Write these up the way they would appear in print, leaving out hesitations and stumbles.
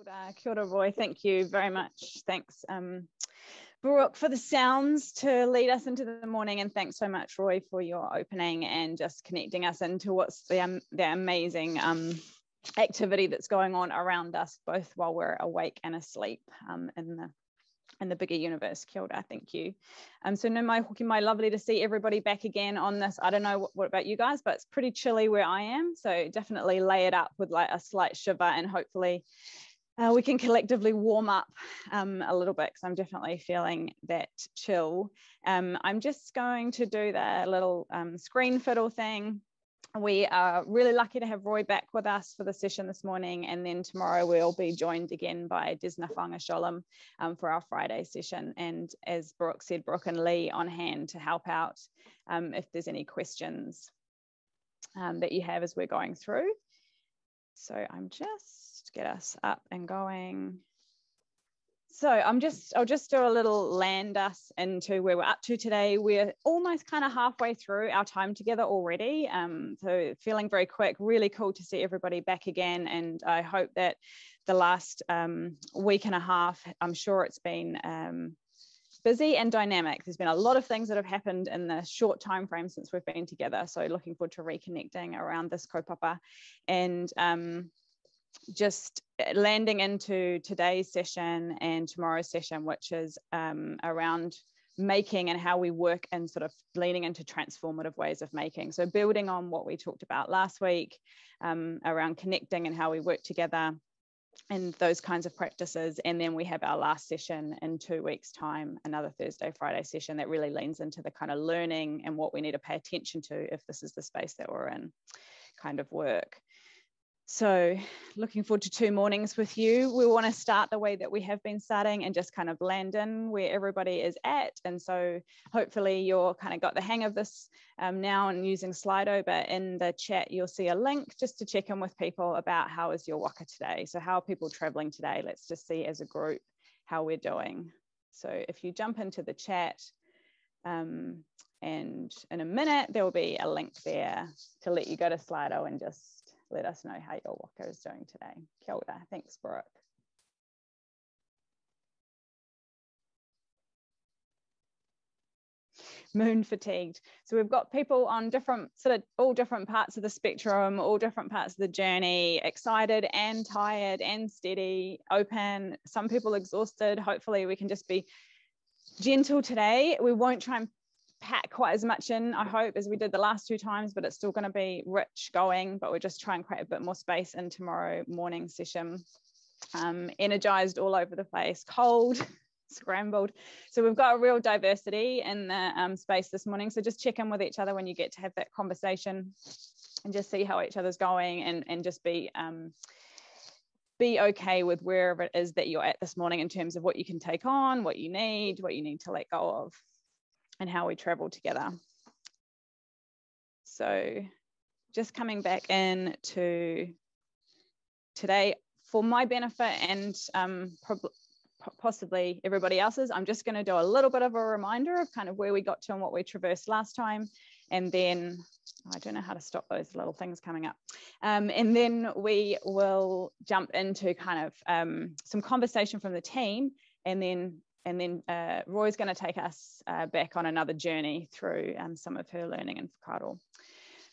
Kia ora, Roy. Thank you very much. Thanks, Brooke, for the sounds to lead us into the morning, and thanks so much, Roy, for your opening and just connecting us into what's the amazing activity that's going on around us, both while we're awake and asleep in the bigger universe. Kia ora, thank you. So no mai hoki mai, lovely to see everybody back again on this. I don't know what about you guys, but it's pretty chilly where I am, so definitely lay it up with like a slight shiver, and hopefully we can collectively warm up a little bit, because I'm definitely feeling that chill. I'm just going to do the little screen fiddle thing. We are really lucky to have Roy back with us for the session this morning, and then tomorrow we'll be joined again by Desna Whangasholem for our Friday session. And as Brooke said, Brooke and Lee on hand to help out if there's any questions that you have as we're going through. So I'm just get us up and going. So I'll just do a little land us into where we're up to today. We're almost kind of halfway through our time together already. So feeling very quick, really cool to see everybody back again. And I hope that the last week and a half, I'm sure it's been busy and dynamic. There's been a lot of things that have happened in the short time frame since we've been together. So looking forward to reconnecting around this kaupapa, and just landing into today's session and tomorrow's session, which is around making and how we work, and sort of leaning into transformative ways of making. So building on what we talked about last week around connecting and how we work together and those kinds of practices. And then we have our last session in 2 weeks' time, another Thursday, Friday session that really leans into the kind of learning and what we need to pay attention to if this is the space that we're in kind of work. So looking forward to 2 mornings with you. We want to start the way that we have been starting and just kind of land in where everybody is at. And so hopefully you're kind of got the hang of this now and using Slido, but in the chat, you'll see a link just to check in with people about how is your waka today. So how are people traveling today? Let's just see as a group how we're doing. So if you jump into the chat, and in a minute, there will be a link there to let you go to Slido and just let us know how your waka is doing today. Kia ora. Thanks, Brooke. Moon fatigued. So we've got people on different, sort of all different parts of the spectrum, all different parts of the journey, excited and tired and steady, open, some people exhausted. Hopefully we can just be gentle today. We won't try and pack quite as much in, I hope, as we did the last 2 times, but it's still going to be rich going, but we'll just try and create a bit more space in tomorrow morning session. Energized all over the place, cold, scrambled. So we've got a real diversity in the space this morning. So just check in with each other when you get to have that conversation and just see how each other's going, and just be okay with wherever it is that you're at this morning in terms of what you can take on, what you need to let go of, and how we travel together. So just coming back in to today for my benefit and possibly everybody else's, I'm just going to do a little bit of a reminder of kind of where we got to and what we traversed last time. And then I don't know how to stop those little things coming up. And then we will jump into kind of some conversation from the team, and then Roy's going to take us back on another journey through some of her learning in Whakaaro.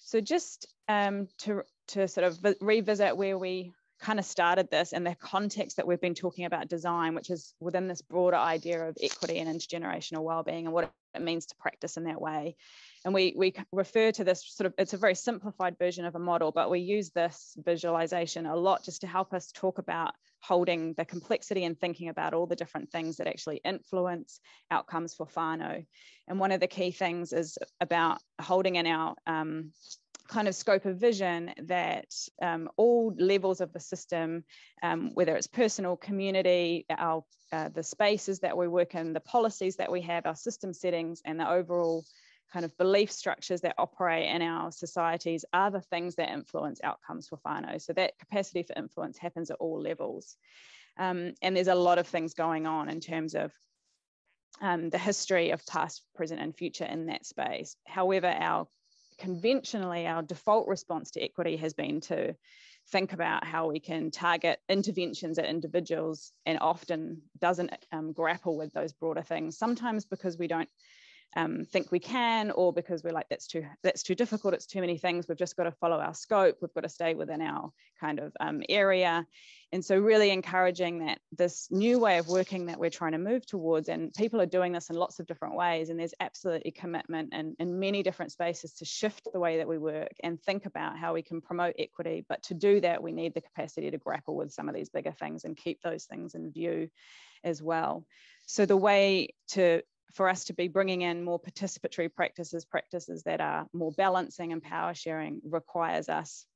So just to sort of revisit where we kind of started this and the context that we've been talking about design, which is within this broader idea of equity and intergenerational well-being and what it means to practice in that way. And we refer to this sort of, it's a very simplified version of a model, but we use this visualization a lot just to help us talk about holding the complexity and thinking about all the different things that actually influence outcomes for whānau. And one of the key things is about holding in our kind of scope of vision that all levels of the system, whether it's personal, community, the spaces that we work in, the policies that we have, our system settings, and the overall kind of belief structures that operate in our societies are the things that influence outcomes for whānau. So that capacity for influence happens at all levels. And there's a lot of things going on in terms of the history of past, present, and future in that space. However, conventionally, our default response to equity has been to think about how we can target interventions at individuals, and often doesn't grapple with those broader things, sometimes because we don't think we can, or because we're like, that's too difficult, it's too many things, we've just got to follow our scope, we've got to stay within our kind of area. And so really encouraging that this new way of working that we're trying to move towards, and people are doing this in lots of different ways, and there's absolutely commitment in many different spaces to shift the way that we work and think about how we can promote equity. But to do that, we need the capacity to grapple with some of these bigger things and keep those things in view as well. So the way for us to be bringing in more participatory practices that are more balancing and power sharing, requires us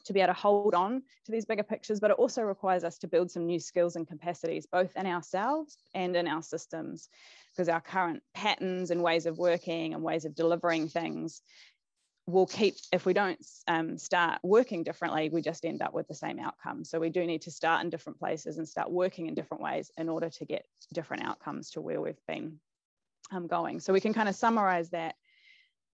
to be able to hold on to these bigger pictures, but it also requires us to build some new skills and capacities, both in ourselves and in our systems, because our current patterns and ways of working and ways of delivering things will keep, if we don't start working differently, we just end up with the same outcome. So we do need to start in different places and start working in different ways in order to get different outcomes to where we've been going. So we can kind of summarize that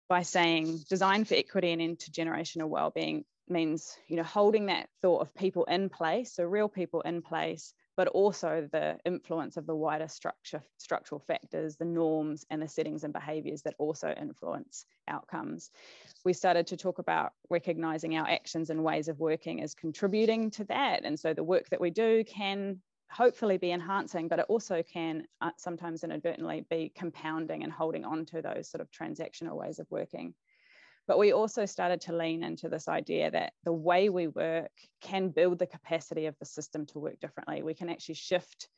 by saying design for equity and intergenerational well-being means, you know, holding that thought of people in place, so real people in place, but also the influence of the wider structural factors, the norms and the settings and behaviors that also influence outcomes. We started to talk about recognizing our actions and ways of working as contributing to that. And so the work that we do can hopefully be enhancing, but it also can sometimes inadvertently be compounding and holding on to those sort of transactional ways of working. But we also started to lean into this idea that the way we work can build the capacity of the system to work differently. We can actually shift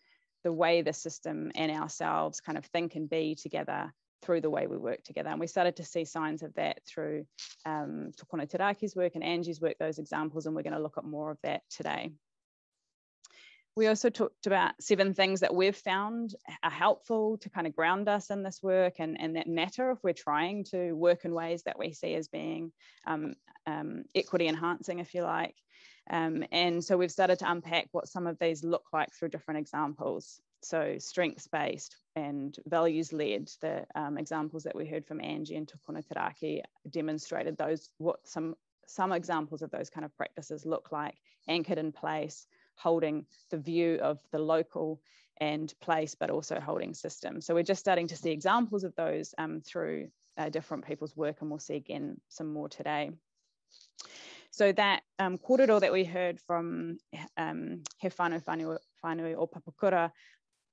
the way the system and ourselves kind of think and be together through the way we work together. And we started to see signs of that through Tokona Teraki's work and Angie's work, those examples, and we're going to look at more of that today. We also talked about 7 things that we've found are helpful to kind of ground us in this work and that matter if we're trying to work in ways that we see as being equity enhancing, if you like. And so we've started to unpack what some of these look like through different examples. So strengths-based and values-led, the examples that we heard from Angie and Tokona Teraki demonstrated those, what some examples of those kind of practices look like, anchored in place, holding the view of the local and place, but also holding system. So we're just starting to see examples of those through different people's work, and we'll see again some more today. So that kōrero that we heard from He Whānui o Papakura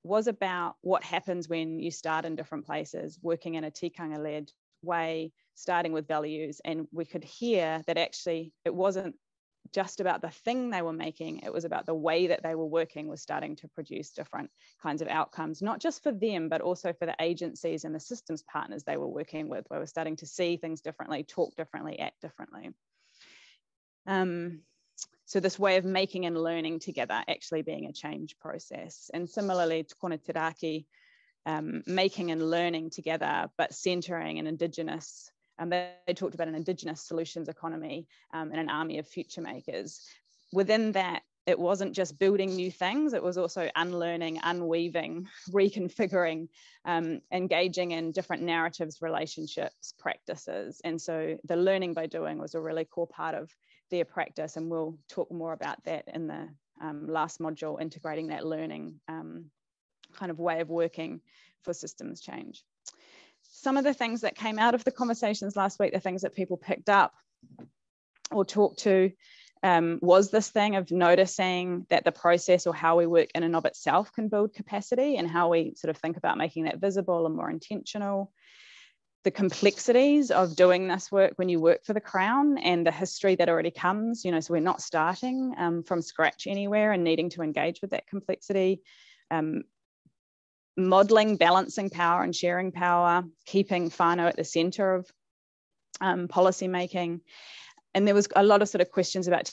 was about what happens when you start in different places, working in a tikanga-led way, starting with values. And we could hear that actually it wasn't just about the thing they were making, it was about the way that they were working was starting to produce different kinds of outcomes, not just for them, but also for the agencies and the systems partners they were working with, where we're starting to see things differently, talk differently, act differently. So this way of making and learning together actually being a change process. And similarly, Tokona Teraki, making and learning together, but centering an Indigenous. They talked about an Indigenous solutions economy and an army of future makers. Within that, it wasn't just building new things, it was also unlearning, unweaving, reconfiguring, engaging in different narratives, relationships, practices. And so the learning by doing was a really core part of their practice, and we'll talk more about that in the last module, integrating that learning kind of way of working for systems change. Some of the things that came out of the conversations last week, the things that people picked up or talked to, was this thing of noticing that the process or how we work in and of itself can build capacity, and how we sort of think about making that visible and more intentional. The complexities of doing this work when you work for the Crown, and the history that already comes, you know, so we're not starting from scratch anywhere and needing to engage with that complexity. Modeling, balancing power and sharing power, keeping whānau at the center of policy making. And there was a lot of sort of questions about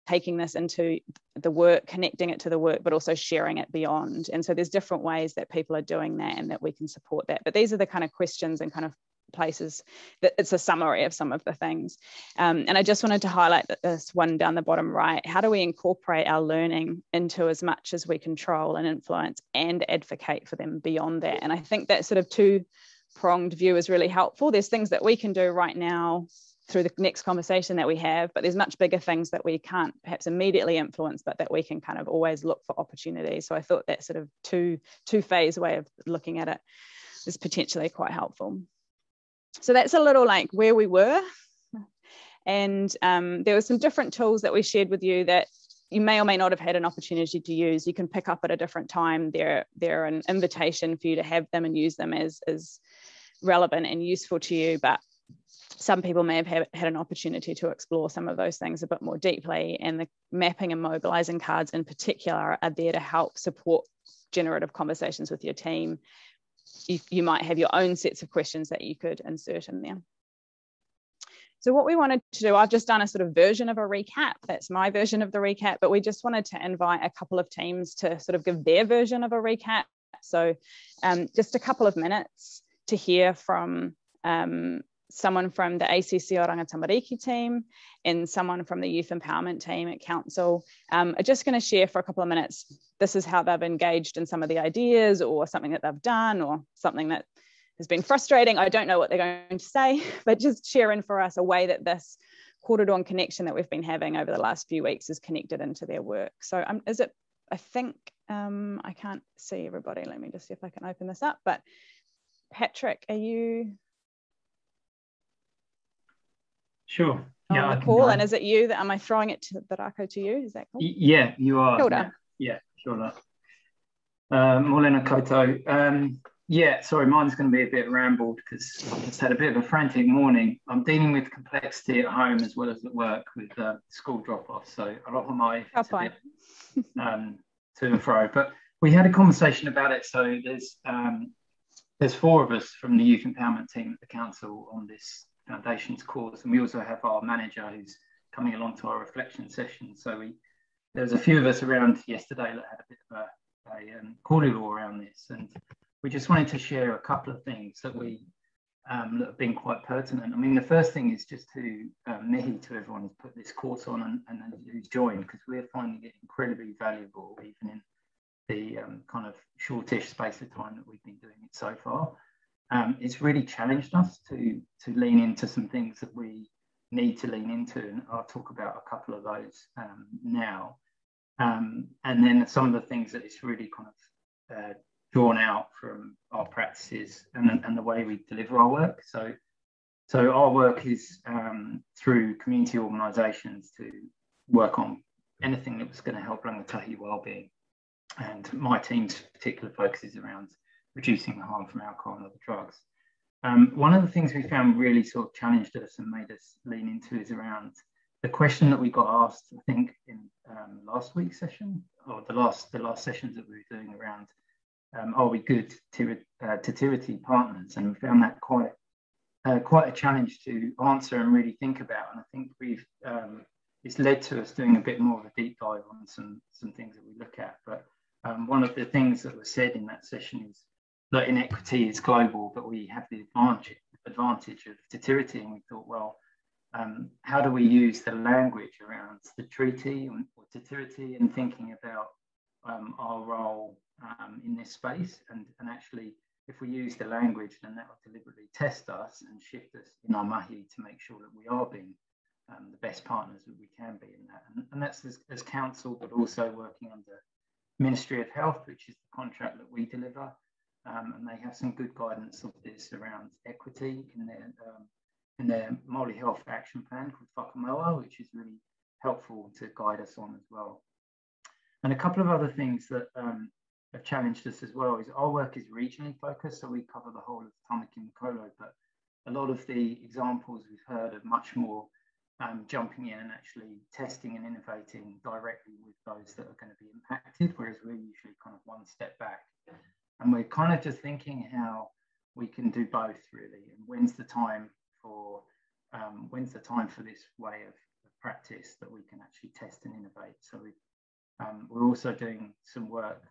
taking this into the work, connecting it to the work, but also sharing it beyond. And so there's different ways that people are doing that and that we can support that. But these are the kind of questions and kind of places that it's a summary of some of the things. And I just wanted to highlight that this one down the bottom right, how do we incorporate our learning into as much as we control and influence and advocate for them beyond that? And I think that sort of 2-pronged view is really helpful. There's things that we can do right now through the next conversation that we have, but there's much bigger things that we can't perhaps immediately influence, but that we can kind of always look for opportunities. So I thought that sort of two-phase way of looking at it is potentially quite helpful. So that's a little like where we were. And there were some different tools that we shared with you that you may or may not have had an opportunity to use. You can pick up at a different time. They're an invitation for you to have them and use them as relevant and useful to you, but some people may have had an opportunity to explore some of those things a bit more deeply, and the mapping and mobilizing cards in particular are there to help support generative conversations with your team. You might have your own sets of questions that you could insert in there. So what we wanted to do, I've just done a sort of version of a recap. That's my version of the recap, but we just wanted to invite a couple of teams to sort of give their version of a recap. So just a couple of minutes to hear from someone from the ACC Oranga Tamariki team and someone from the Youth Empowerment team at Council. I'm just going to share for a couple of minutes. This is how they've engaged in some of the ideas, or something that they've done, or something that has been frustrating. I don't know what they're going to say, but just sharing for us a way that this Kōrero Dawn connection that we've been having over the last few weeks is connected into their work. So is it, I think, I can't see everybody. Let me just see if I can open this up. But Patrick, are you? Sure. Yeah, on the call, and is it you that, am I throwing it to the Rako to you? Is that cool? Yeah, you are. Kia ora. Yeah, sure. Morena koutou. Yeah, sorry, mine's going to be a bit rambled because I've just had a bit of a frantic morning. I'm dealing with complexity at home as well as at work with school drop-off, so a lot of my to and fro. But we had a conversation about it. So there's 4 of us from the Youth Empowerment team at the council on this Foundations course, and we also have our manager who's coming along to our reflection session. So there was a few of us around yesterday that had a bit of a kōrero around this, and we just wanted to share a couple of things that that have been quite pertinent. I mean, the first thing is just to mihi to everyone who's put this course on and who's joined, because we're finding it incredibly valuable, even in the kind of shortish space of time that we've been doing it so far. It's really challenged us to lean into some things that we need to lean into, and I'll talk about a couple of those now. And then some of the things that it's really kind of drawn out from our practices and the way we deliver our work. So our work is through community organisations to work on anything that was going to help rangatahi wellbeing. And my team's particular focus is around reducing the harm from alcohol and other drugs. One of the things we found really sort of challenged us and made us lean into is around the question that we got asked, I think, in last week's session, or the last sessions that we were doing around, are we good Tiriti partners? And we found that quite a challenge to answer and really think about. And I think it's led to us doing a bit more of a deep dive on some things that we look at. But one of the things that was said in that session is that inequity is global, but we have the advantage of Tiriti. And we thought, well, how do we use the language around the treaty or Tiriti and thinking about our role in this space? And actually, if we use the language, then that will deliberately test us and shift us in our mahi to make sure that we are being the best partners that we can be in that. And that's as council, but also working under Ministry of Health, which is the contract that we deliver. And they have some good guidance of this around equity in their Māori Health Action Plan called Whakamoa, which is really helpful to guide us on as well. And a couple of other things that have challenged us as well is our work is regionally focused, so we cover the whole of Tamaki Makaurau, but a lot of the examples we've heard are much more jumping in and actually testing and innovating directly with those that are going to be impacted, whereas we're usually kind of one step back. And we're kind of just thinking how we can do both, really, and when's the time for this way of practice that we can actually test and innovate. So we're also doing some work.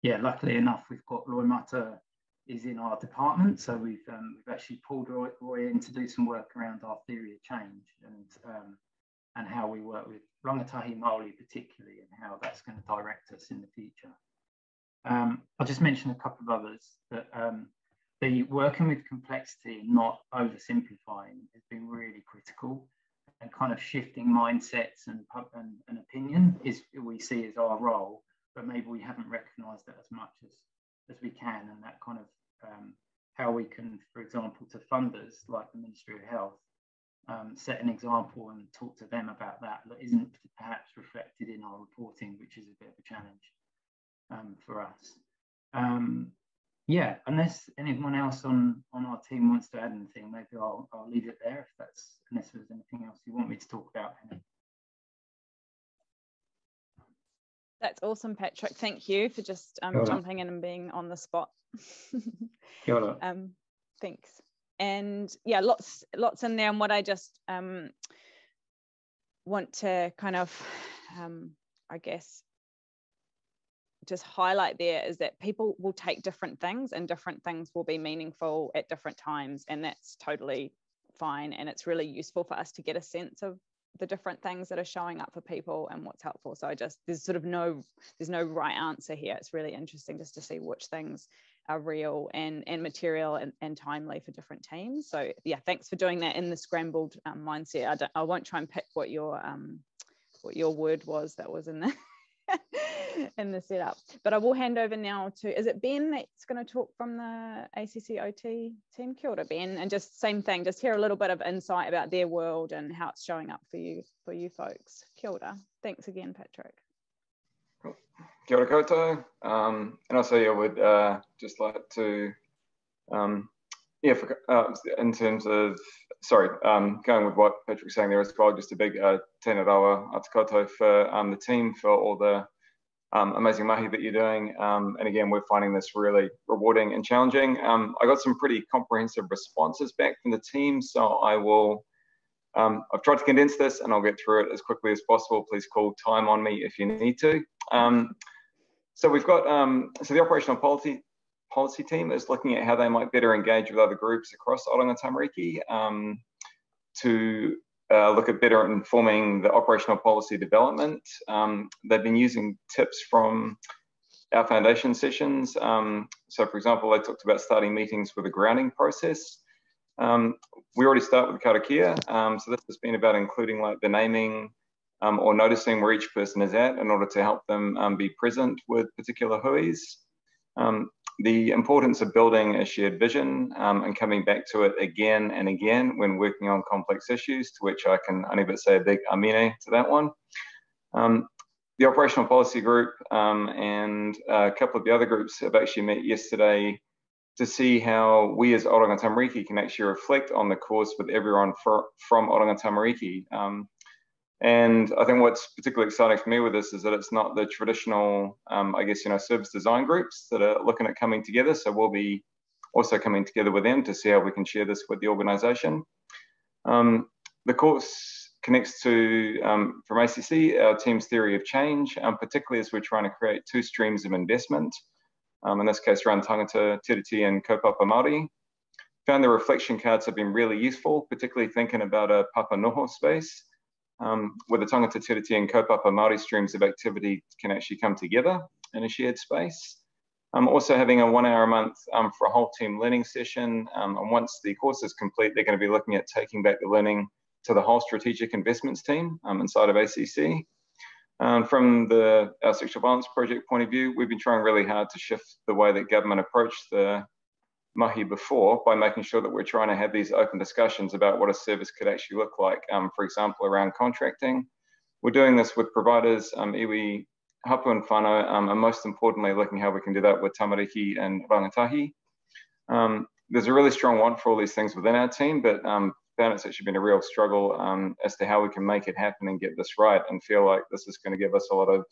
Luckily enough, we've got Roy Mata is in our department, so we've actually pulled Roy in to do some work around our theory of change and how we work with rangatahi Māori particularly, and how that's going to direct us in the future. I'll just mention a couple of others that the working with complexity and not oversimplifying has been really critical, and kind of shifting mindsets and opinion is we see as our role, but maybe we haven't recognised that as much as we can, and that kind of how we can, for example, to funders like the Ministry of Health, set an example and talk to them about that isn't perhaps reflected in our reporting, which is a bit of a challenge for us. Yeah, unless anyone else on our team wants to add anything, maybe I'll leave it there unless there's anything else you want me to talk about. That's awesome, Patrick. Thank you for just jumping in and being on the spot. Thanks. And yeah, lots in there. And what I just want to kind of, I guess, just highlight there is that people will take different things, and different things will be meaningful at different times, and that's totally fine. And it's really useful for us to get a sense of the different things that are showing up for people and what's helpful. So there's no right answer here. It's really interesting just to see which things are real and material and timely for different teams. So yeah, thanks for doing that in the scrambled mindset. I won't try and pick what your word was that was in the in the setup, but I will hand over now to, is it Ben that's going to talk from the ACCOT team? Kia ora, Ben, and just same thing, just hear a little bit of insight about their world and how it's showing up for you folks. Kia ora. Thanks again, Patrick. Cool. Kia ora koutou. And also, I would just like to, in terms of, going with what Patrick's saying there as well, just a big tēnā rawa atu koutou for the team, for all the amazing mahi that you're doing. And again, we're finding this really rewarding and challenging. I got some pretty comprehensive responses back from the team, so I will, I've tried to condense this and I'll get through it as quickly as possible. Please call time on me if you need to. So we've got, so the operational policy team is looking at how they might better engage with other groups across Oranga Tamariki to look at better informing the operational policy development. They've been using tips from our foundation sessions. So for example, they talked about starting meetings with a grounding process. We already start with karakia. So this has been about including like the naming or noticing where each person is at in order to help them be present with particular huis. The importance of building a shared vision and coming back to it again and again when working on complex issues, to which I can only but say a big amine to that one. The operational policy group and a couple of the other groups have actually met yesterday to see how we as Oranga Tamariki can actually reflect on the course with everyone from Oranga Tamariki. And I think what's particularly exciting for me with this is that it's not the traditional, I guess, service design groups that are looking at coming together. So we'll be also coming together with them to see how we can share this with the organisation. The course connects to, from ACC, our team's theory of change, particularly as we're trying to create two streams of investment. In this case, around tangata, tiriti, and kaupapa Māori. Found the reflection cards have been really useful, particularly thinking about a Papa Noho space. Where the tangata, tiriti, and kaupapa Māori streams of activity can actually come together in a shared space. Also having a 1 hour a month for a whole team learning session. And once the course is complete, they're going to be looking at taking back the learning to the whole strategic investments team inside of ACC. From our sexual violence project point of view, we've been trying really hard to shift the way that government approached the mahi before by making sure that we're trying to have these open discussions about what a service could actually look like, for example, around contracting. We're doing this with providers, iwi, hapu and whānau, and most importantly, looking how we can do that with tamariki and rangatahi. There's a really strong want for all these things within our team, but found it's actually been a real struggle as to how we can make it happen and get this right, and feel like this is going to give us a lot of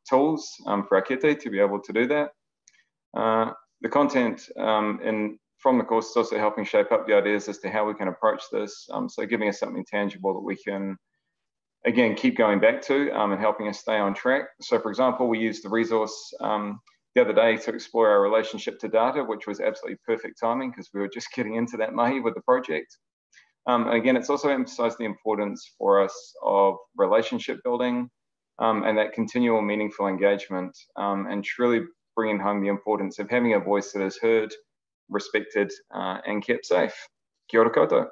tools for our kete to be able to do that. The content from the course is also helping shape up the ideas as to how we can approach this. So giving us something tangible that we can, again, keep going back to and helping us stay on track. So for example, we used the resource the other day to explore our relationship to data, which was absolutely perfect timing because we were just getting into that mahi with the project. And again, it's also emphasized the importance for us of relationship building and that continual meaningful engagement and truly bringing home the importance of having a voice that is heard, respected, and kept safe. Kia ora koutou.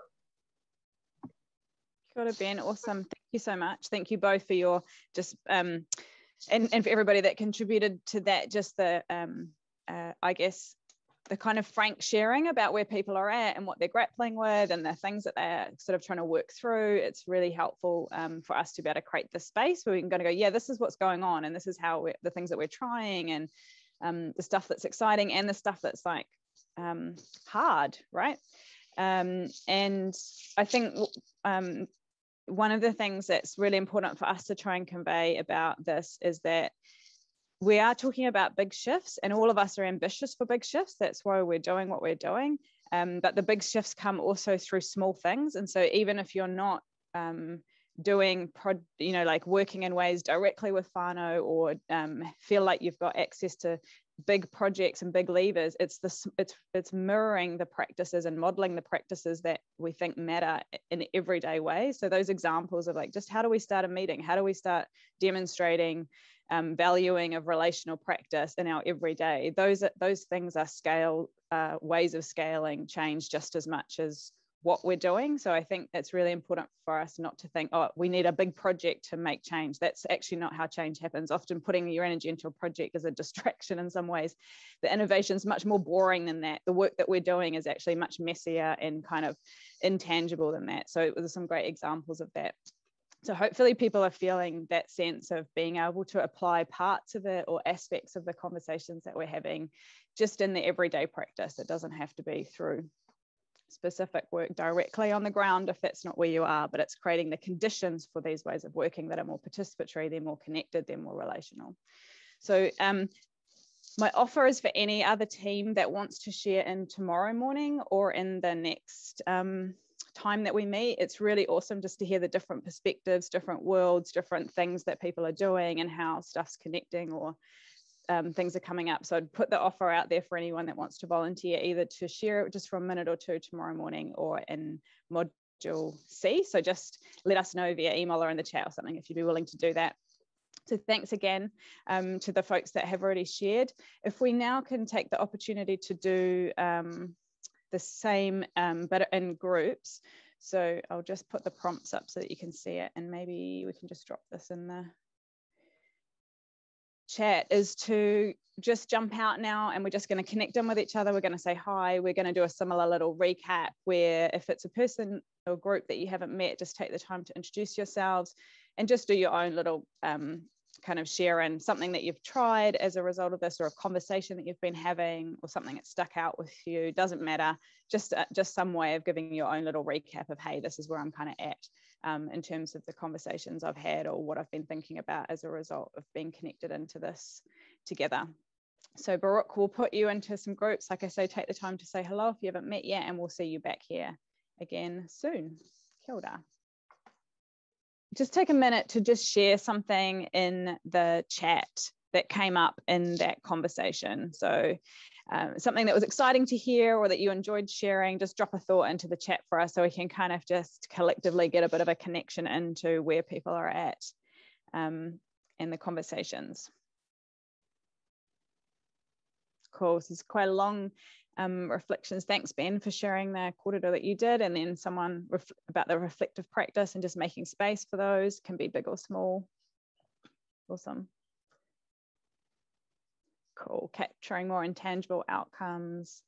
Kia ora, Ben. Awesome. Thank you so much. Thank you both for your just and for everybody that contributed to that. Just the I guess the kind of frank sharing about where people are at and what they're grappling with and the things that they're sort of trying to work through. It's really helpful for us to be able to create this space where we can go, yeah, this is what's going on, and this is how the things that we're trying, and the stuff that's exciting and the stuff that's like hard, right? And I think one of the things that's really important for us to try and convey about this is that we are talking about big shifts, and all of us are ambitious for big shifts. That's why we're doing what we're doing. But the big shifts come also through small things. And so even if you're not doing, like working in ways directly with whānau, or feel like you've got access to big projects and big levers, it's mirroring the practices and modeling the practices that we think matter in everyday ways. So those examples of like, just how do we start a meeting? How do we start demonstrating valuing of relational practice in our everyday? Those things are ways of scaling change just as much as what we're doing. So I think it's really important for us not to think, oh, we need a big project to make change. That's actually not how change happens. Often putting your energy into a project is a distraction in some ways. The innovation is much more boring than that. The work that we're doing is actually much messier and kind of intangible than that. So there's some great examples of that. So hopefully people are feeling that sense of being able to apply parts of it or aspects of the conversations that we're having just in the everyday practice. It doesn't have to be through specific work directly on the ground if that's not where you are, but it's creating the conditions for these ways of working that are more participatory, they're more connected, they're more relational. So my offer is for any other team that wants to share in tomorrow morning or in the next time that we meet. It's really awesome just to hear the different perspectives, different worlds, different things that people are doing and how stuff's connecting or things are coming up. So I'd put the offer out there for anyone that wants to volunteer, either to share it just for a minute or two tomorrow morning or in module C. So just let us know via email or in the chat or something if you'd be willing to do that. So thanks again to the folks that have already shared. If we now can take the opportunity to do the same but in groups. So I'll just put the prompts up so that you can see it, and maybe we can just drop this in the chat, is to just jump out now and we're just going to connect in with each other. We're going to say hi. We're going to do a similar little recap where if it's a person or group that you haven't met, just take the time to introduce yourselves and just do your own little kind of share in something that you've tried as a result of this, or a conversation that you've been having, or something that stuck out with you. Doesn't matter, just some way of giving your own little recap of, hey, this is where I'm kind of at in terms of the conversations I've had or what I've been thinking about as a result of being connected into this together. So Baruch will put you into some groups. Like I say, take the time to say hello if you haven't met yet, and we'll see you back here again soon. Kia ora. Just take a minute to just share something in the chat that came up in that conversation. So something that was exciting to hear or that you enjoyed sharing, just drop a thought into the chat for us so we can kind of just collectively get a bit of a connection into where people are at in the conversations. Cool, this is quite a long reflections. Thanks, Ben, for sharing the kōrero that you did, and then someone about the reflective practice and just making space for those, can be big or small. Awesome. Cool, capturing more intangible outcomes.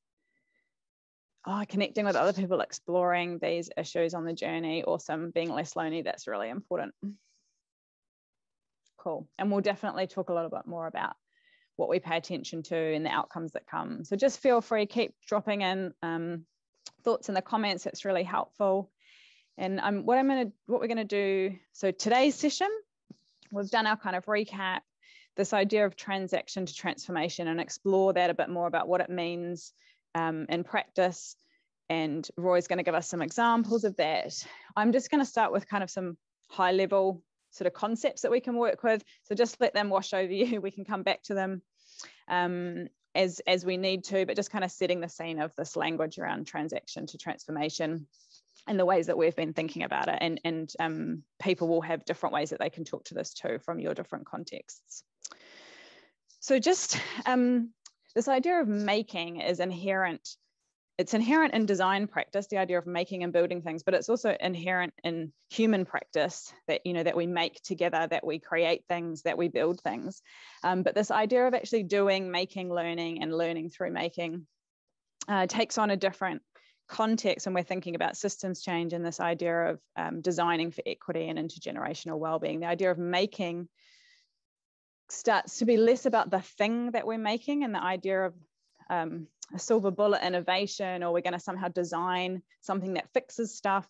Oh, connecting with other people, exploring these issues on the journey. Awesome, being less lonely, that's really important. Cool, and we'll definitely talk a little bit more about what we pay attention to and the outcomes that come. So just feel free, keep dropping in thoughts in the comments. It's really helpful. And what we're gonna do, so today's session, we've done our kind of recap, this idea of transaction to transformation, and explore that a bit more about what it means in practice. And Roy's gonna give us some examples of that. I'm just gonna start with kind of some high level sort of concepts that we can work with. So just let them wash over you. We can come back to them as we need to, but just kind of setting the scene of this language around transaction to transformation and the ways that we've been thinking about it. And people will have different ways that they can talk to this too from your different contexts. So just this idea of making is inherent it's inherent in design practice, the idea of making and building things, but it's also inherent in human practice that, that we make together, that we create things, that we build things. But this idea of actually doing, making, learning, and learning through making takes on a different context when we're thinking about systems change and this idea of designing for equity and intergenerational well-being. The idea of making starts to be less about the thing that we're making and the idea of a silver bullet innovation, or we're going to somehow design something that fixes stuff,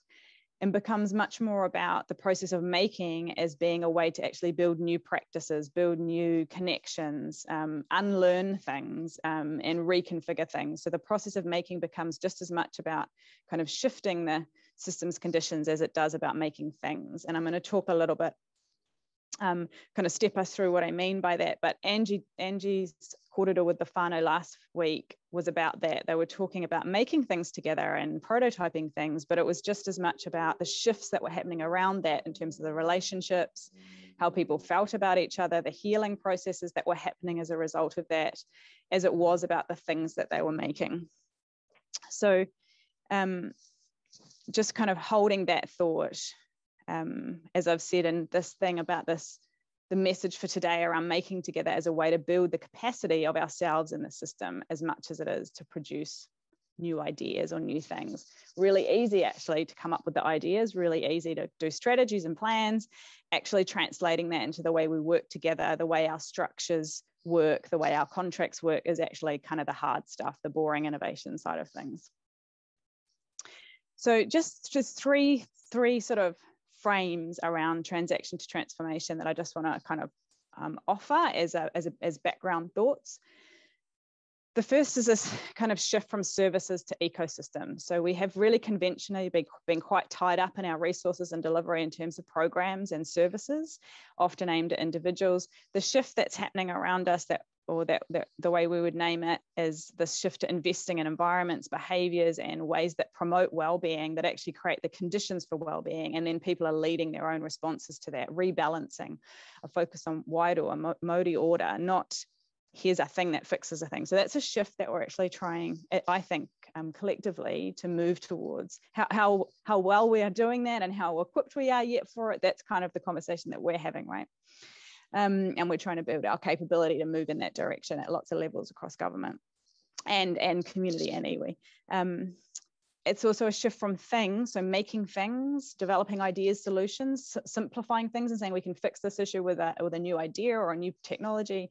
and becomes much more about the process of making as being a way to actually build new practices, build new connections, unlearn things, and reconfigure things. So the process of making becomes just as much about kind of shifting the systems conditions as it does about making things. And I'm going to talk a little bit, kind of step us through what I mean by that. But Angie's kōrero with the whānau last week was about that. They were talking about making things together and prototyping things, but it was just as much about the shifts that were happening around that in terms of the relationships, how people felt about each other, the healing processes that were happening as a result of that, as it was about the things that they were making. So just kind of holding that thought, as I've said in this thing about this, the message for today around making together as a way to build the capacity of ourselves in the system as much as it is to produce new ideas or new things. Really easy actually to come up with the ideas, really easy to do strategies and plans, actually translating that into the way we work together, the way our structures work, the way our contracts work is actually kind of the hard stuff, the boring innovation side of things. So just three sort of frames around transaction to transformation that I just want to kind of offer as background thoughts. The first is this kind of shift from services to ecosystems. So we have really conventionally been quite tied up in our resources and delivery in terms of programs and services, often aimed at individuals. The shift that's happening around us, the way we would name it, is this shift to investing in environments, behaviours, and ways that promote well-being, that actually create the conditions for well-being, and then people are leading their own responses to that, rebalancing, a focus on wider or Modi order, not here's a thing that fixes a thing. So that's a shift that we're actually trying, I think, collectively to move towards. How well we are doing that and how equipped we are yet for it, that's kind of the conversation that we're having, right? And we're trying to build our capability to move in that direction at lots of levels across government and community and iwi. It's also a shift from things, so making things, developing ideas, solutions, simplifying things and saying we can fix this issue with a new idea or a new technology,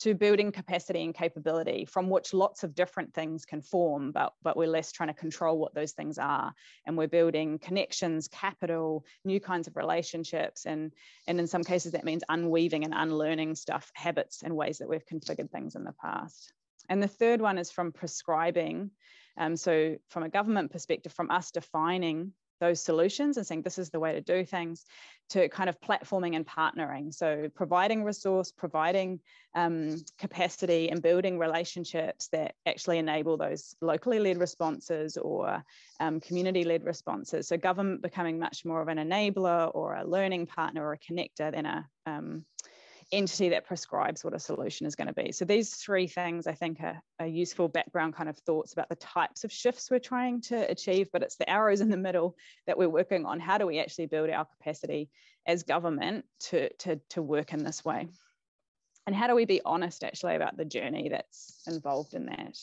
to building capacity and capability from which lots of different things can form, but we're less trying to control what those things are. And we're building connections, capital, new kinds of relationships. And in some cases that means unweaving and unlearning stuff, habits and ways that we've configured things in the past. And the third one is from prescribing. So from a government perspective, from us defining those solutions and saying this is the way to do things, to kind of platforming and partnering. So providing resource, providing capacity and building relationships that actually enable those locally led responses or community led responses. So government becoming much more of an enabler or a learning partner or a connector than a entity that prescribes what a solution is going to be. So these three things I think are useful background kind of thoughts about the types of shifts we're trying to achieve, but it's the arrows in the middle that we're working on. How do we actually build our capacity as government to work in this way? And how do we be honest actually about the journey that's involved in that?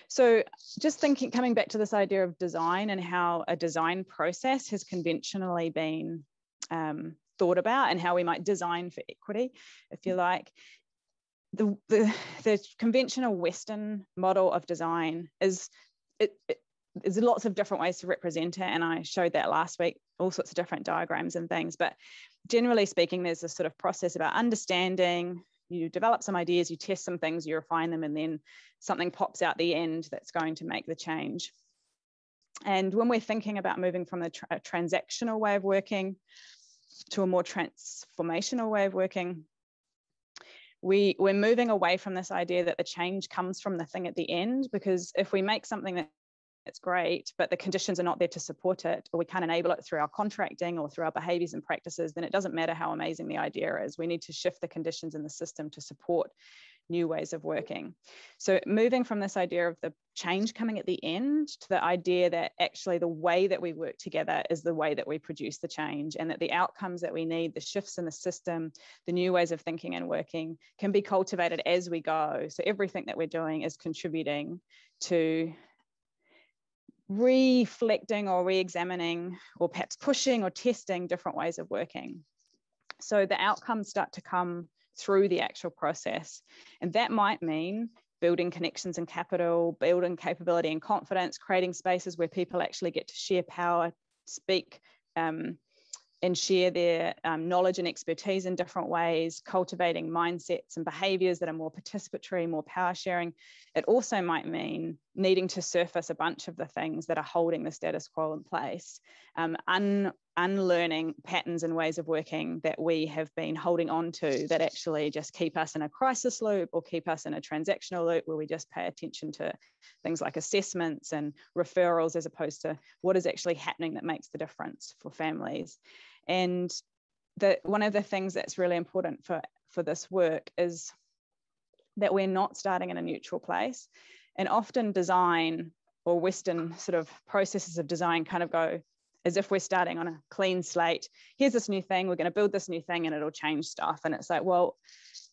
So just thinking, coming back to this idea of design and how a design process has conventionally been thought about and how we might design for equity, if you like. The conventional Western model of design is, there's lots of different ways to represent it, and I showed that last week, all sorts of different diagrams and things, but generally speaking, there's this sort of process about understanding. You develop some ideas, you test some things, you refine them, and then something pops out the end that's going to make the change. And when we're thinking about moving from the transactional way of working to a more transformational way of working, we're moving away from this idea that the change comes from the thing at the end, because if we make something that's great, but the conditions are not there to support it, or we can't enable it through our contracting or through our behaviors and practices, then it doesn't matter how amazing the idea is. We need to shift the conditions in the system to support new ways of working. So moving from this idea of the change coming at the end to the idea that actually the way that we work together is the way that we produce the change, and that the outcomes that we need, the shifts in the system, the new ways of thinking and working can be cultivated as we go. So everything that we're doing is contributing to reflecting or re-examining or perhaps pushing or testing different ways of working. So the outcomes start to come through the actual process. And that might mean building connections and capital, building capability and confidence, creating spaces where people actually get to share power, speak, and share their knowledge and expertise in different ways, cultivating mindsets and behaviours that are more participatory, more power sharing. It also might mean needing to surface a bunch of the things that are holding the status quo in place, unlearning patterns and ways of working that we have been holding on to that actually just keep us in a crisis loop or keep us in a transactional loop where we just pay attention to things like assessments and referrals as opposed to what is actually happening that makes the difference for families. And one of the things that's really important for this work is that we're not starting in a neutral place. And often design or Western sort of processes of design kind of go as if we're starting on a clean slate. Here's this new thing, we're going to build this new thing and it'll change stuff. And it's like, well,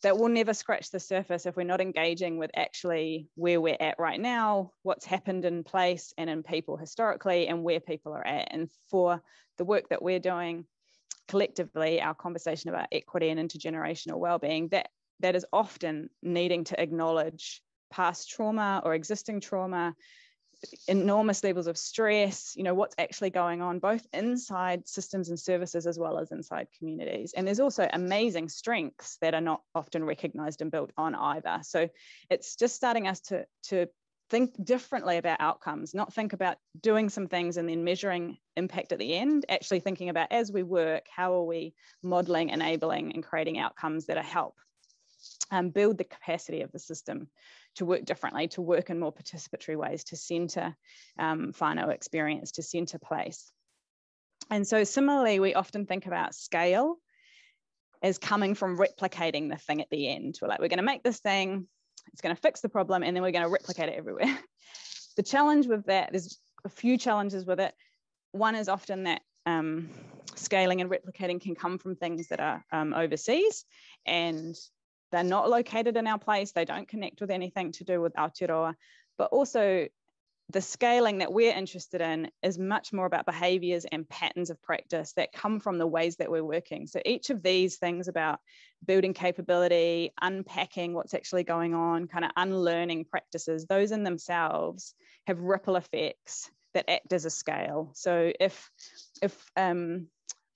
that will never scratch the surface if we're not engaging with actually where we're at right now, what's happened in place and in people historically, and where people are at. And for the work that we're doing collectively, our conversation about equity and intergenerational well-being, that is often needing to acknowledge past trauma or existing trauma, enormous levels of stress, what's actually going on both inside systems and services as well as inside communities. And there's also amazing strengths that are not often recognized and built on either. So it's just starting us to think differently about outcomes, not think about doing some things and then measuring impact at the end, actually thinking about as we work, how are we modeling, enabling and creating outcomes that help build the capacity of the system to work differently, to work in more participatory ways, to centre whānau experience, to centre place. And so similarly, we often think about scale as coming from replicating the thing at the end. We're going to make this thing, it's going to fix the problem, and then we're going to replicate it everywhere. The challenge with that, there's a few challenges with it. One is often that scaling and replicating can come from things that are overseas, and they're not located in our place. They don't connect with anything to do with Aotearoa, but also the scaling that we're interested in is much more about behaviours and patterns of practice that come from the ways that we're working. So each of these things about building capability, unpacking what's actually going on, kind of unlearning practices, those in themselves have ripple effects that act as a scale. So if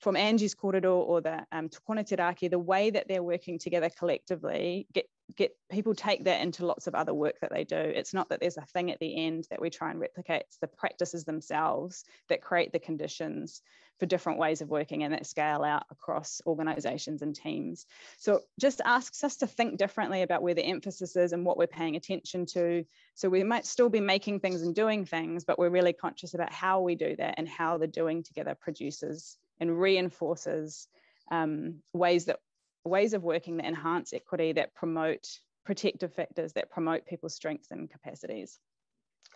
from Angie's kōrero or the Tokona Te Raki, the way that they're working together collectively, get people take that into lots of other work that they do. It's not that there's a thing at the end that we try and replicate, it's the practices themselves that create the conditions for different ways of working and that scale out across organisations and teams. So it just asks us to think differently about where the emphasis is and what we're paying attention to. So we might still be making things and doing things, but we're really conscious about how we do that and how the doing together produces and reinforces ways of working that enhance equity, that promote protective factors, that promote people's strengths and capacities.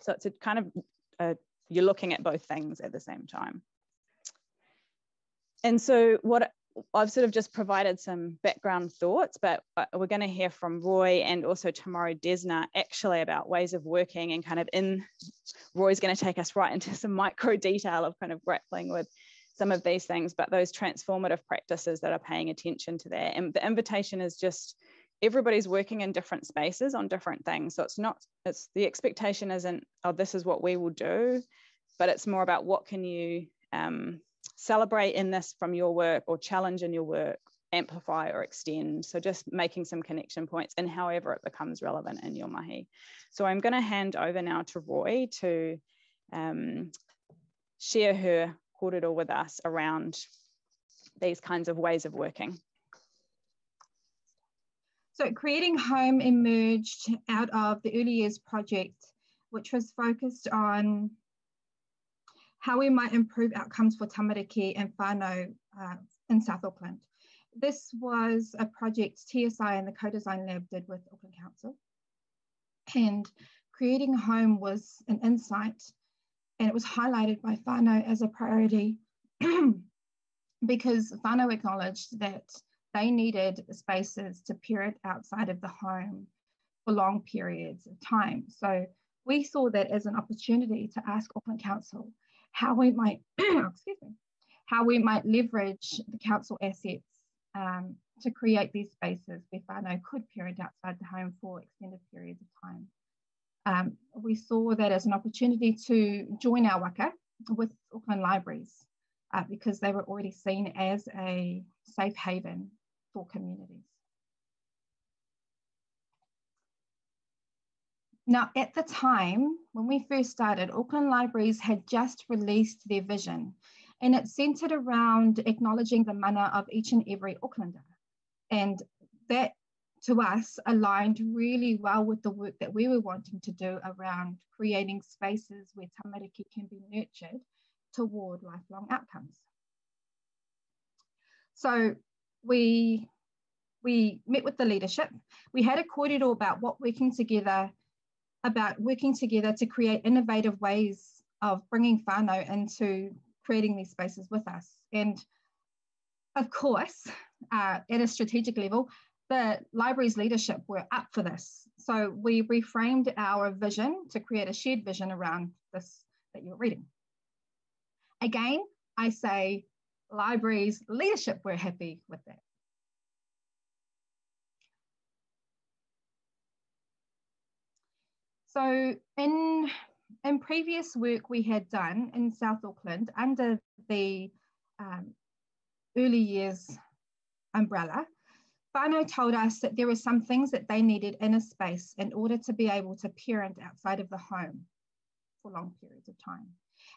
So it's a kind of, you're looking at both things at the same time. And so what I've sort of just provided some background thoughts, but we're going to hear from Roy and also tomorrow Desna actually about ways of working, and kind of Roy's going to take us right into some micro detail of kind of grappling with some of these things, but those transformative practices that are paying attention to that. And the invitation is just everybody's working in different spaces on different things. So the expectation isn't, oh, this is what we will do, but it's more about what can you celebrate in this from your work, or challenge in your work, amplify or extend. So just making some connection points and however it becomes relevant in your mahi. So I'm going to hand over now to Roy to share her kōrero with us around these kinds of ways of working. So Creating Home emerged out of the Early Years project, which was focused on how we might improve outcomes for tamariki and whānau in South Auckland. This was a project TSI and the Co-Design Lab did with Auckland Council. And creating a home was an insight, and it was highlighted by whānau as a priority because whānau acknowledged that they needed spaces to parent outside of the home for long periods of time. So we saw that as an opportunity to ask Auckland Council how we might, excuse me, how we might leverage the council assets to create these spaces where whānau could parent outside the home for extended periods of time. We saw that as an opportunity to join our waka with Auckland Libraries because they were already seen as a safe haven for communities. Now, at the time, when we first started, Auckland Libraries had just released their vision, and it centered around acknowledging the mana of each and every Aucklander. And that, to us, aligned really well with the work that we were wanting to do around creating spaces where tamariki can be nurtured toward lifelong outcomes. So we met with the leadership. We had a kōrero about working together to create innovative ways of bringing whānau into creating these spaces with us. And of course, at a strategic level, the library's leadership were up for this. So we reframed our vision to create a shared vision around this that you're reading. Again, I say library's leadership were happy with that. So in previous work we had done in South Auckland under the early years umbrella, whānau told us that there were some things that they needed in a space in order to be able to parent outside of the home for long periods of time.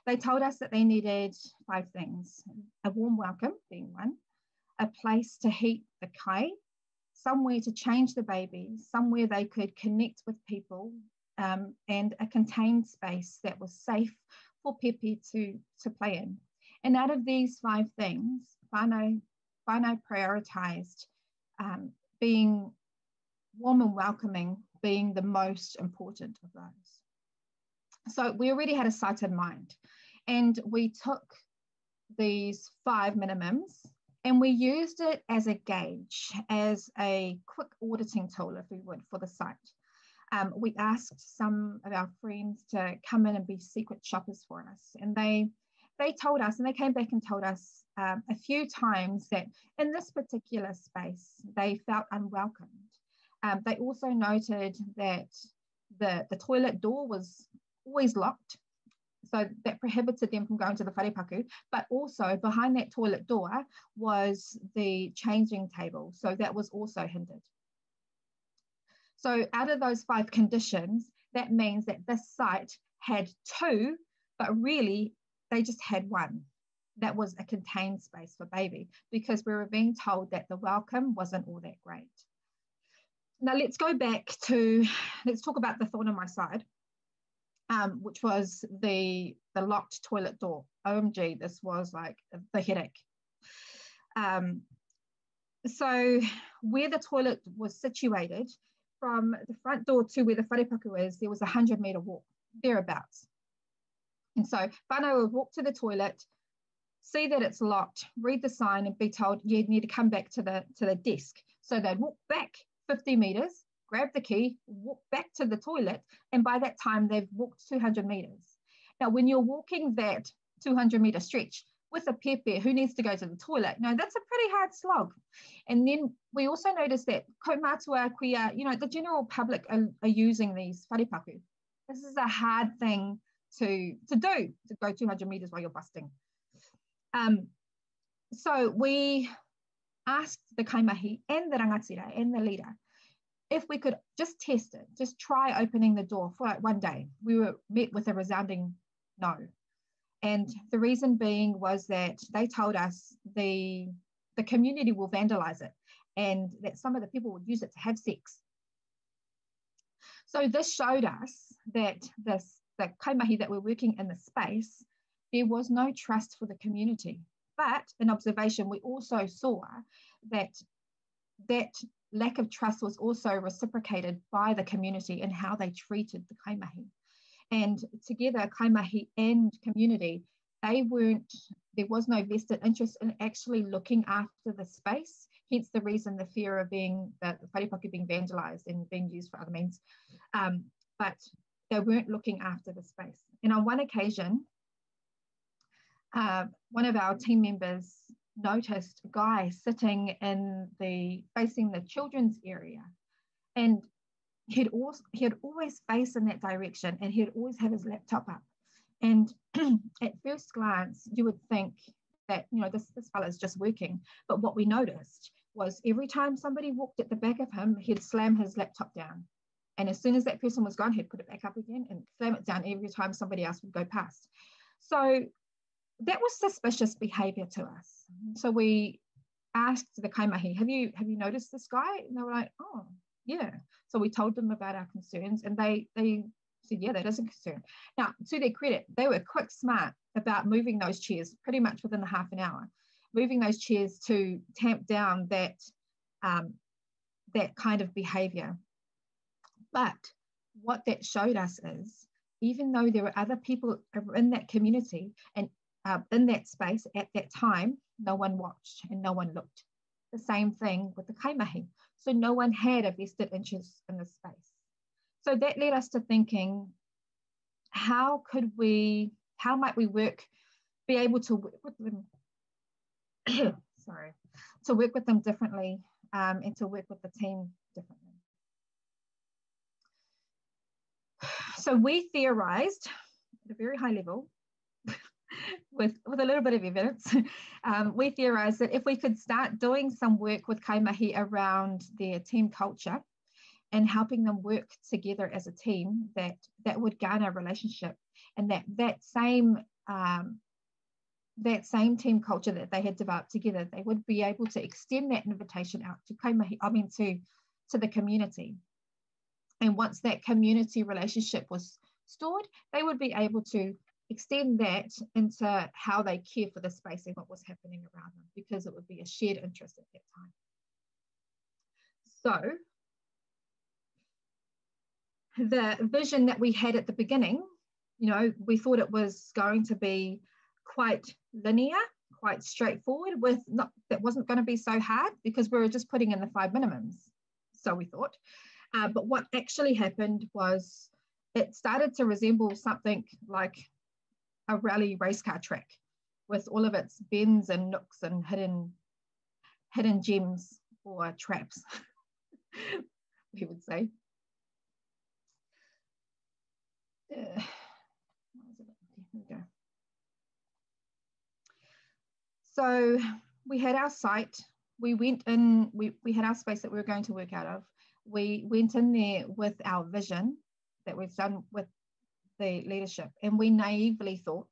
They told us that they needed 5 things: a warm welcome being one, a place to heat the kai, somewhere to change the baby, somewhere they could connect with people, and a contained space that was safe for Pepe to play in. And out of these 5 things, whānau prioritised being warm and welcoming being the most important of those. So we already had a site in mind, and we took these 5 minimums and we used it as a gauge, as a quick auditing tool, if we would, for the site. We asked some of our friends to come in and be secret shoppers for us. And they told us, and they came back and told us a few times that in this particular space, they felt unwelcomed. They also noted that the toilet door was always locked, so that prohibited them from going to the wharepaku, but also behind that toilet door was the changing table, so that was also hindered. So out of those 5 conditions, that means that this site had 2, but really they just had 1. That was a contained space for baby, because we were being told that the welcome wasn't all that great. Now let's go back to, let's talk about the thorn on my side, which was the locked toilet door. OMG, this was like the headache. So where the toilet was situated, from the front door to where the wharepaku is, there was a 100-metre walk, thereabouts. And so whānau would walk to the toilet, see that it's locked, read the sign and be told you need to come back to the desk. So they'd walk back 50 metres, grab the key, walk back to the toilet, and by that time they've walked 200 metres. Now when you're walking that 200-metre stretch with a pepe who needs to go to the toilet, no, that's a pretty hard slog. And then we also noticed that kaumātua kuia, the general public are using these wharepaku. This is a hard thing to do, to go 200 metres while you're busting. So we asked the kaimahi and the rangatira and the leader if we could just test it, just try opening the door for like 1 day. We were met with a resounding no. And the reason being was that they told us the community will vandalize it and that some of the people would use it to have sex. So this showed us that the kaimahi that were working in the space, there was no trust for the community But in observation, we also saw that lack of trust was also reciprocated by the community in how they treated the kaimahi. And together, kaimahi and community, there was no vested interest in actually looking after the space, hence the reason the fear of the wharepaku being vandalized and being used for other means. But they weren't looking after the space. And on one occasion, one of our team members noticed a guy sitting facing the children's area, and he'd always face in that direction, and he'd always have his laptop up. And at first glance, you would think that, you know, this fella's just working. But what we noticed was every time somebody walked at the back of him, he'd slam his laptop down. And as soon as that person was gone, he'd put it back up again and slam it down every time somebody else would go past. So that was suspicious behavior to us. So we asked the kaimahi, have you noticed this guy? And they were like, oh, yeah. So we told them about our concerns, and they said, yeah, that is a concern. Now, to their credit, they were quick smart about moving those chairs pretty much within the half an hour, moving those chairs to tamp down that kind of behavior. But what that showed us is, even though there were other people in that community and in that space at that time, no one watched and no one looked. The same thing with the kaimahi. So no one had a vested interest in the space. So that led us to thinking, how might we be able to work with them, to work with them differently, and to work with the team differently. So we theorized at a very high level, with a little bit of evidence, we theorized that if we could start doing some work with kaimahi around their team culture and helping them work together as a team, that would garner a relationship, and that same team culture that they had developed together, they would be able to extend that invitation out to kaimahi, to the community. And once that community relationship was stored, they would be able to extend that into how they care for the space and what was happening around them, because it would be a shared interest at that time. So the vision that we had at the beginning, you know, we thought it was going to be quite linear, quite straightforward, that wasn't going to be so hard because we were just putting in the 5 minimums, so we thought. But what actually happened was it started to resemble something like a rally race car track with all of its bends and nooks and hidden gems or traps, we would say. Here we go. So we had our site, we went in, we had our space that we were going to work out of. We went in there with our vision that we've done with the leadership, and we naively thought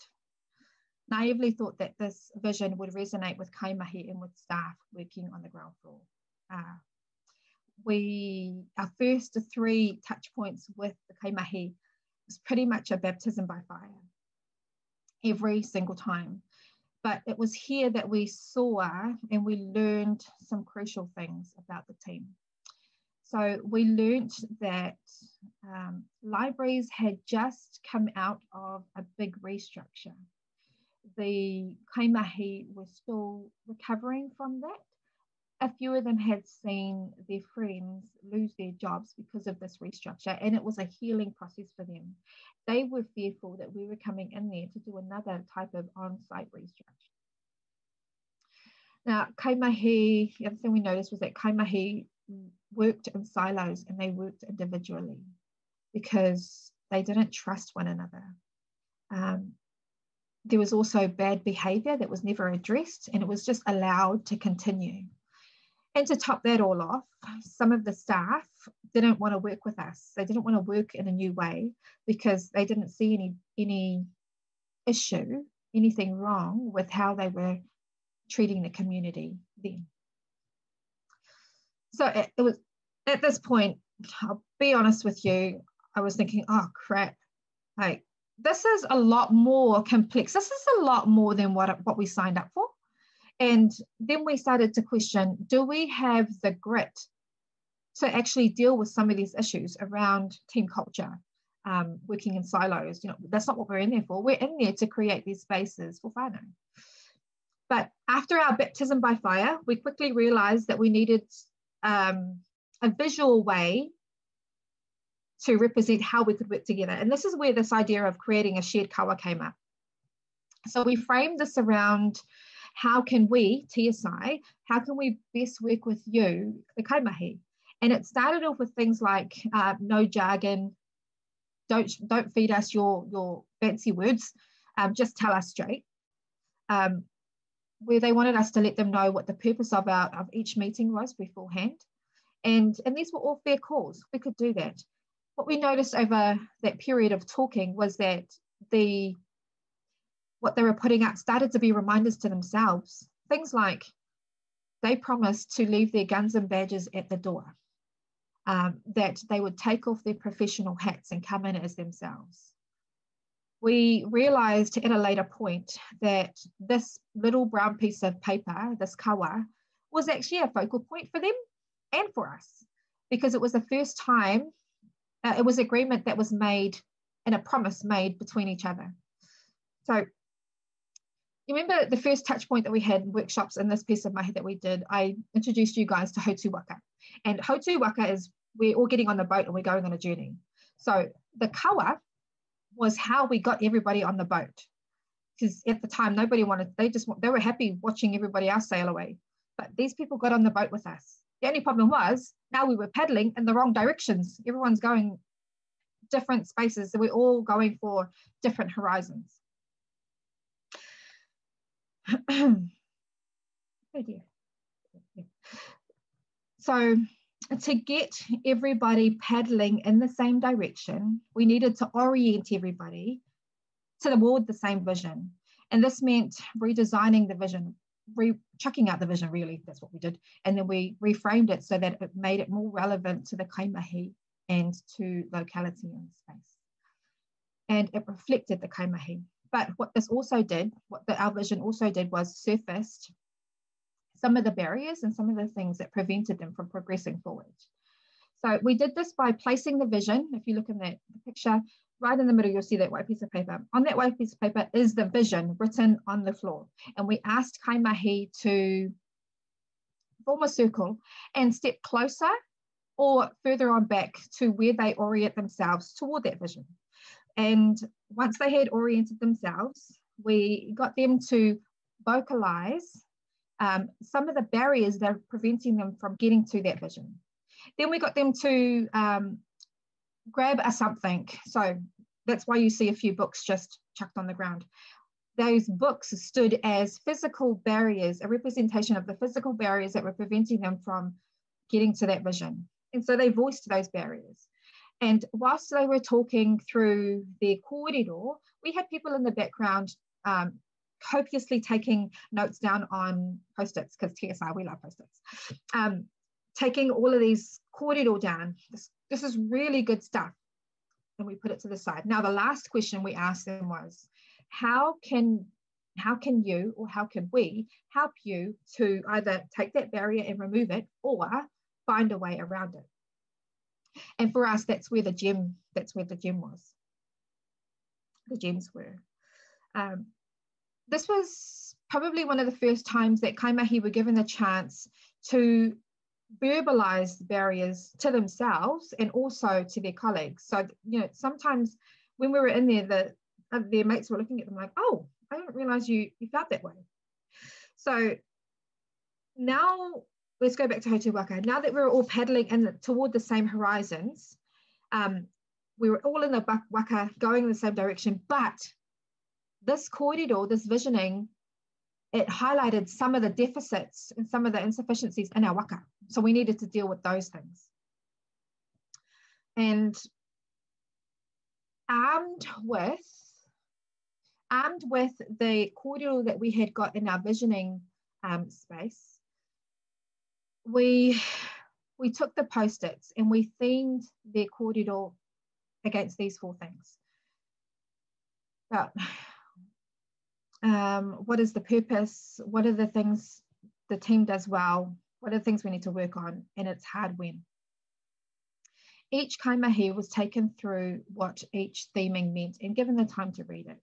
that this vision would resonate with kaimahi and with staff working on the ground floor. Our first 3 touch points with the kaimahi was pretty much a baptism by fire every single time. But it was here that we saw and we learned some crucial things about the team. So we learned that libraries had just come out of a big restructure. The kaimahi were still recovering from that. A few of them had seen their friends lose their jobs because of this restructure, and it was a healing process for them. They were fearful that we were coming in there to do another type of on-site restructure. Now, kaimahi, the other thing we noticed was that kaimahi worked in silos and they worked individually because they didn't trust one another. There was also bad behavior that was never addressed, and it was just allowed to continue. And to top that all off, some of the staff didn't want to work with us. They didn't want to work in a new way because they didn't see any issue, anything wrong with how they were treating the community then. So it was at this point, I'll be honest with you, I was thinking, oh crap, like this is a lot more complex. This is a lot more than what we signed up for. And then we started to question, do we have the grit to actually deal with some of these issues around team culture, working in silos? That's not what we're in there for. We're in there to create these spaces for whānau. But after our baptism by fire, we quickly realized that we needed a visual way to represent how we could work together. And this is where this idea of creating a shared kawa came up. So we framed this around how can we, TSI, how can we best work with you, the kaimahi? And it started off with things like no jargon, don't feed us your fancy words, just tell us straight. Where they wanted us to let them know what the purpose of each meeting was beforehand. And these were all fair calls. We could do that. What we noticed over that period of talking was that what they were putting out started to be reminders to themselves. Things like they promised to leave their guns and badges at the door, that they would take off their professional hats and come in as themselves. We realized at a later point that this little brown piece of paper, this kawa, was actually a focal point for them and for us, because it was the first time, it was agreement that was made and a promise made between each other. So you remember the first touch point that we had in workshops in this piece of mahi that we did, I introduced you guys to Hautu Waka. And Hautu Waka is we're all getting on the boat and we're going on a journey. So the kawa was how we got everybody on the boat. Because at the time, nobody wanted, they were happy watching everybody else sail away. But these people got on the boat with us. The only problem was now we were paddling in the wrong directions. Everyone's going different spaces. So we're all going for different horizons. Oh dear. So to get everybody paddling in the same direction, we needed to orient everybody toward the same vision. And this meant redesigning the vision, chucking out the vision, really, that's what we did. And then we reframed it so that it made it more relevant to the kaimahi and to locality and space. And it reflected the kaimahi. But what this also did, our vision also did, was surfaced some of the barriers and some of the things that prevented them from progressing forward. So we did this by placing the vision. If you look in the picture, right in the middle, you'll see that white piece of paper. On that white piece of paper is the vision written on the floor. And we asked kaimahi to form a circle and step closer or further on back to where they orient themselves toward that vision. And once they had oriented themselves, we got them to vocalize some of the barriers that are preventing them from getting to that vision. Then we got them to grab a something. So that's why you see a few books just chucked on the ground. Those books stood as physical barriers, a representation of the physical barriers that were preventing them from getting to that vision. And so they voiced those barriers. And whilst they were talking through their kōrero, we had people in the background copiously taking notes down on Post-its, because TSI, we love Post-its. Taking all of these kōrero down. This is really good stuff. And we put it to the side. Now, the last question we asked them was, how can you, or how can we help you to either take that barrier and remove it, or find a way around it? And for us, that's where the gem was. The gems were. This was probably one of the first times that kaimahi were given the chance to verbalize barriers to themselves and also to their colleagues. So, sometimes when we were in there, their mates were looking at them like, oh, I didn't realize you felt that way. So now let's go back to Hautu Waka. Now that we're all paddling toward the same horizons, we were all in the waka going in the same direction, but this kōrero, this visioning, it highlighted some of the deficits and some of the insufficiencies in our waka. So we needed to deal with those things. And armed with the kōrero that we had got in our visioning space, we took the Post-its and we themed their kōrero against these four things. But What is the purpose? What are the things the team does well? What are the things we need to work on? And it's hard when. Each kaimahi was taken through what each theming meant and given the time to read it.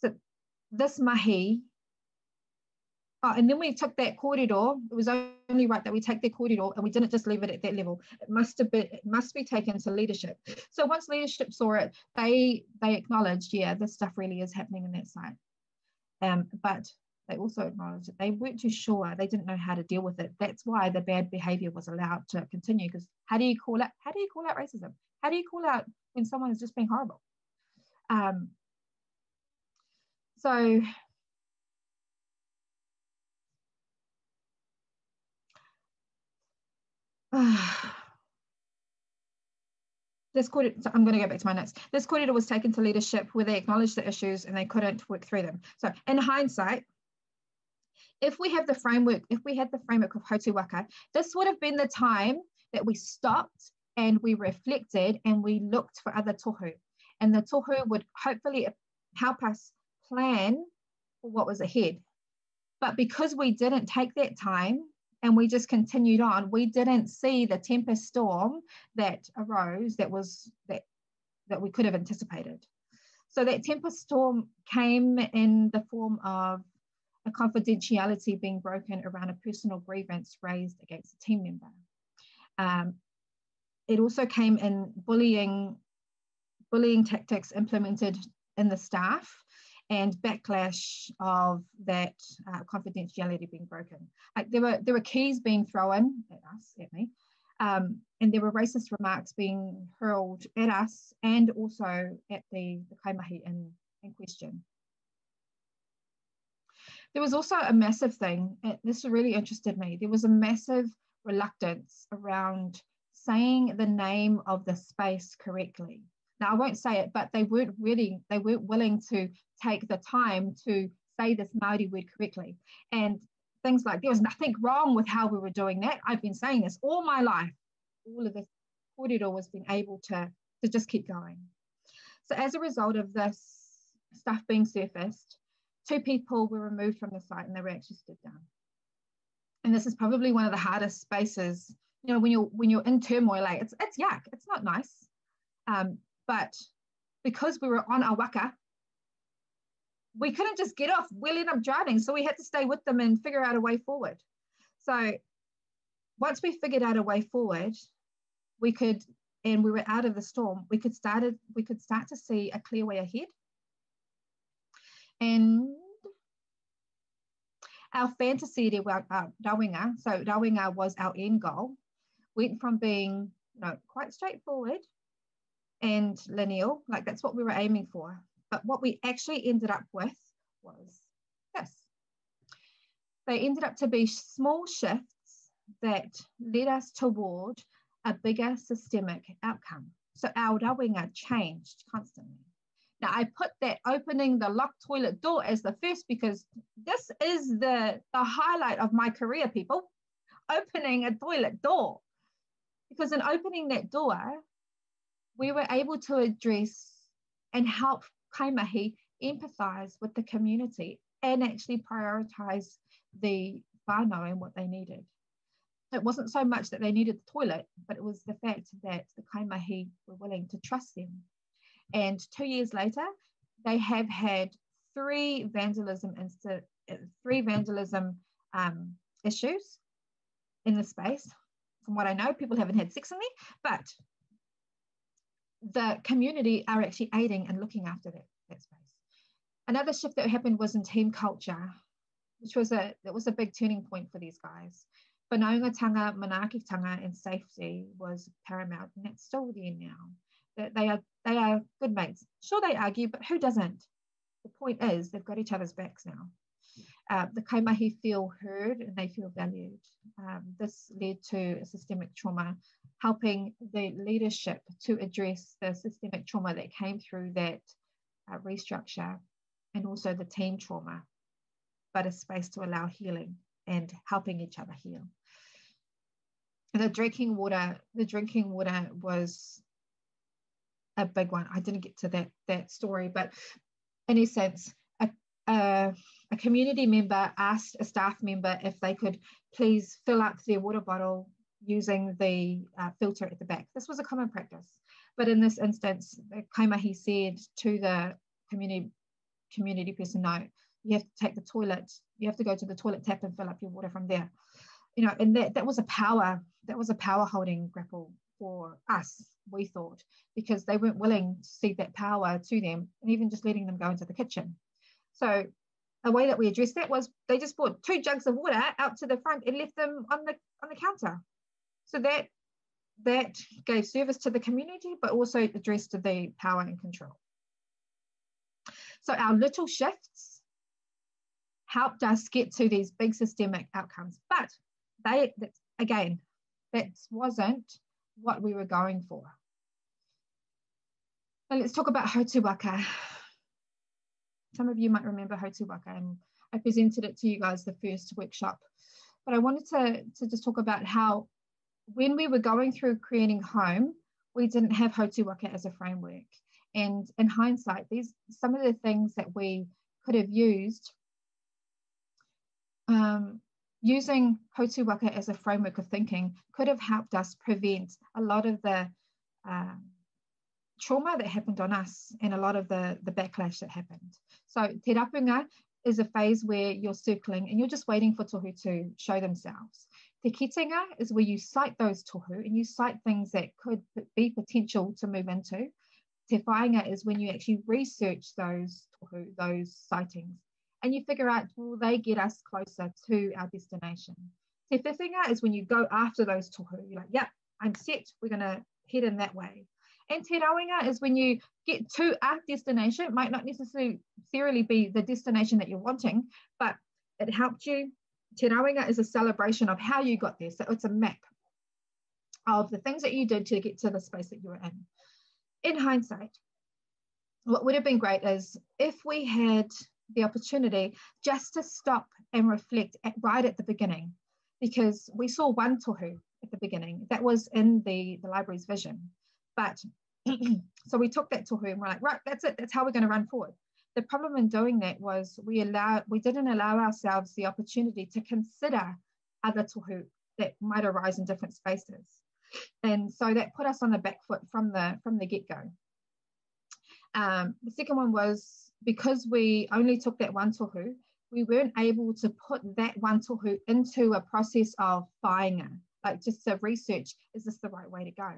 So this mahi, and then we took that kōrero. It was only right that we take the kōrero and we didn't just leave it at that level. It must be taken to leadership. So once leadership saw it, they acknowledged, yeah, this stuff really is happening in that site. But they also acknowledged that they weren't too sure. They didn't know how to deal with it. That's why the bad behavior was allowed to continue, because how do you call out racism? How do you call out when someone is just being horrible? So this kōrero, so I'm going to go back to my notes. This kōrero was taken to leadership where they acknowledged the issues and they couldn't work through them. So in hindsight, if we had the framework of Hautū Waka, this would have been the time that we stopped and we reflected and we looked for other tohu. And the tohu would hopefully help us plan for what was ahead. But because we didn't take that time and we just continued on, we didn't see the tempest storm that arose that we could have anticipated. So that tempest storm came in the form of a confidentiality being broken around a personal grievance raised against a team member. It also came in bullying tactics implemented in the staff and backlash of that confidentiality being broken. Like there were keys being thrown at me, and there were racist remarks being hurled at us and also at the kaimahi in question. There was also a massive thing, and this really interested me. There was a massive reluctance around saying the name of the space correctly. Now, I won't say it, but they weren't willing to take the time to say this Māori word correctly. And things like, there was nothing wrong with how we were doing that. I've been saying this all my life. All of this kōrero was being able to just keep going. So as a result of this stuff being surfaced, 2 people were removed from the site and they were actually stood down. And this is probably one of the hardest spaces, you know, when you're in turmoil, like it's yuck, it's not nice. But because we were on our waka, we couldn't just get off, we'll end up drowning. So we had to stay with them and figure out a way forward. So once we figured out a way forward, we were out of the storm, we could start to see a clear way ahead. And our fantasy rawinga, so rawinga was our end goal, went from being quite straightforward and lineal, like that's what we were aiming for. But what we actually ended up with was this. They ended up to be small shifts that led us toward a bigger systemic outcome. So our rawinga changed constantly. Now, I put that opening the locked toilet door as the first because this is the highlight of my career, people. Opening a toilet door. Because in opening that door, we were able to address and help kaimahi empathize with the community and actually prioritize the whānau and what they needed. It wasn't so much that they needed the toilet, but it was the fact that the kaimahi were willing to trust them. And 2 years later, they have had 3 vandalism issues in the space. From what I know, people haven't had sex in there, but the community are actually aiding and looking after that space. Another shift that happened was in team culture, which was a big turning point for these guys. Whanaungatanga, manaakitanga, and safety was paramount, and that's still there now. They are good mates. Sure, they argue, but who doesn't? The point is they've got each other's backs now. The kaimahi feel heard and they feel valued. This led to a systemic trauma, helping the leadership to address the systemic trauma that came through that restructure, and also the team trauma, but a space to allow healing and helping each other heal. The drinking water was a big one. I didn't get to that story, but in essence, a community member asked a staff member if they could please fill up their water bottle using the filter at the back. This was a common practice. But in this instance, Kaimahi said to the community person, no, you have to take the toilet, you have to go to the toilet tap and fill up your water from there. You know, and that was a power holding grapple for us, we thought, because they weren't willing to cede that power to them, and even just letting them go into the kitchen. So a way that we addressed that was they just brought 2 jugs of water out to the front and left them on the counter. So that gave service to the community, but also addressed the power and control. So our little shifts helped us get to these big systemic outcomes, but that wasn't what we were going for. So let's talk about Hotuwaka. Some of you might remember Hotuwaka, and I presented it to you guys the first workshop, but I wanted to just talk about how when we were going through creating home, we didn't have Hotuwaka as a framework. And in hindsight, some of the things that we could have used, using Hotuwaka as a framework of thinking could have helped us prevent a lot of the trauma that happened on us and a lot of the backlash that happened. So Te Rapunga is a phase where you're circling and you're just waiting for tohu to show themselves. Te Kitenga is where you cite those tohu and you cite things that could be potential to move into. Te Whainga is when you actually research those tohu, those sightings, and you figure out, will they get us closer to our destination? Te Whiwhinga is when you go after those tohu. You're like, yep, I'm set, we're going to head in that way. And Te Rauinga is when you get to our destination. It might not necessarily be the destination that you're wanting, but it helped you. Te Rauinga is a celebration of how you got there. So it's a map of the things that you did to get to the space that you were in. In hindsight, what would have been great is if we had the opportunity just to stop and reflect right at the beginning, because we saw one tohu at the beginning that was in the library's vision. But so we took that tohu and we're like, right, that's it, that's how we're going to run forward. The problem in doing that was we didn't allow ourselves the opportunity to consider other tohu that might arise in different spaces. And so that put us on the back foot from the get-go. The second one was because we only took that one tohu, we weren't able to put that one tohu into a process of whainga, like just to research, is this the right way to go?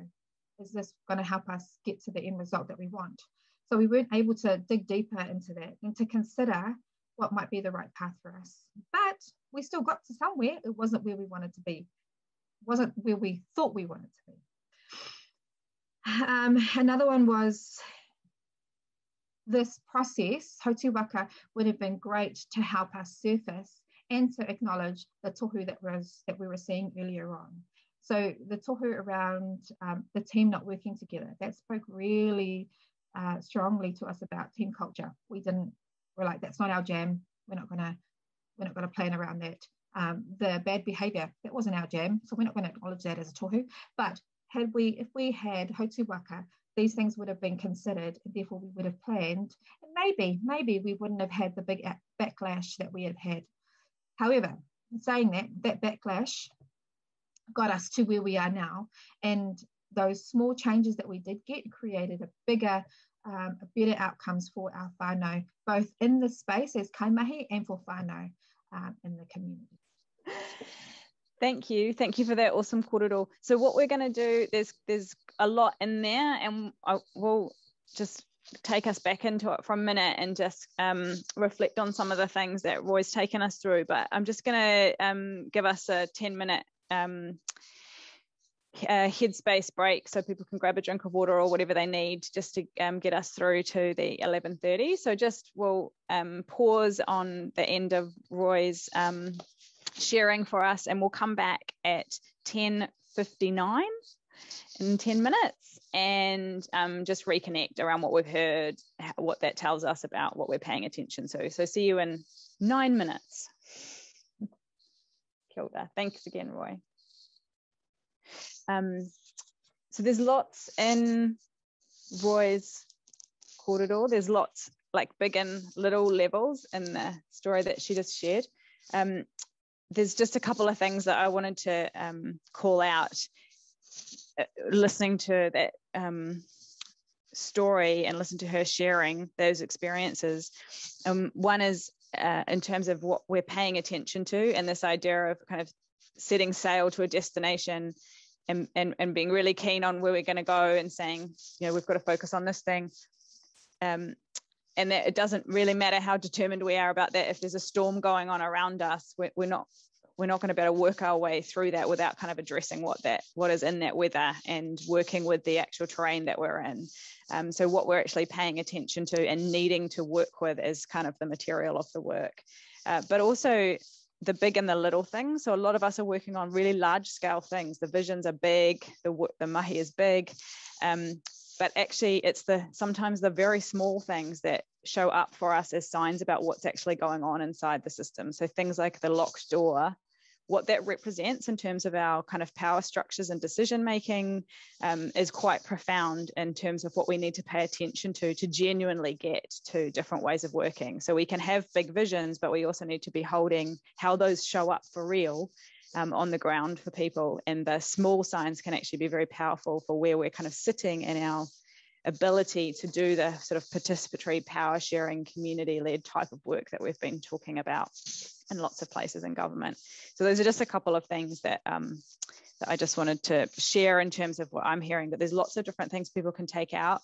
Is this going to help us get to the end result that we want? So we weren't able to dig deeper into that and to consider what might be the right path for us. But we still got to somewhere. It wasn't where we wanted to be. It wasn't where we thought we wanted to be. Another one was this process. Hotuwaka would have been great to help us surface and to acknowledge the tohu that we were seeing earlier on. So the tohu around the team not working together, that spoke really strongly to us about team culture. We're like, that's not our jam. We're not gonna plan around that. The bad behavior, that wasn't our jam. So we're not gonna acknowledge that as a tohu. But if we had Hotuwaka, these things would have been considered, and therefore we would have planned. And maybe we wouldn't have had the big backlash that we have had. However, saying that backlash got us to where we are now, and those small changes that we did get created a better outcomes for our whānau, both in the space as kaimahi and for whānau in the community. Thank you for that awesome kōrero. So what we're going to do, there's a lot in there, and I will just take us back into it for a minute and just reflect on some of the things that Roy's taken us through. But I'm just going to give us a 10-minute headspace break so people can grab a drink of water or whatever they need just to get us through to the 11:30. So just we'll pause on the end of Roy's sharing for us, and we'll come back at 10:59 in 10 minutes and just reconnect around what we've heard, what that tells us about what we're paying attention to. So see you in 9 minutes. Kia ora. Thanks again, Roy. So there's lots in Roy's kōrero. There's lots like big and little levels in the story that she just shared. There's just a couple of things that I wanted to call out listening to that story and listen to her sharing those experiences. One is in terms of what we're paying attention to, and this idea of kind of setting sail to a destination and being really keen on where we're going to go and saying, we've got to focus on this thing. And that it doesn't really matter how determined we are about that. If there's a storm going on around us, we're not going to be able to work our way through that without kind of addressing what is in that weather and working with the actual terrain that we're in. So what we're actually paying attention to and needing to work with is kind of the material of the work, but also the big and the little things. So a lot of us are working on really large scale things. The visions are big, the mahi is big. But actually it's sometimes the very small things that show up for us as signs about what's actually going on inside the system. So things like the locked door, what that represents in terms of our kind of power structures and decision making is quite profound in terms of what we need to pay attention to genuinely get to different ways of working. So we can have big visions, but we also need to be holding how those show up for real on the ground for people. And the small signs can actually be very powerful for where we're kind of sitting in our ability to do the sort of participatory power sharing community-led type of work that we've been talking about in lots of places in government. So those are just a couple of things that I just wanted to share in terms of what I'm hearing, that there's lots of different things people can take out.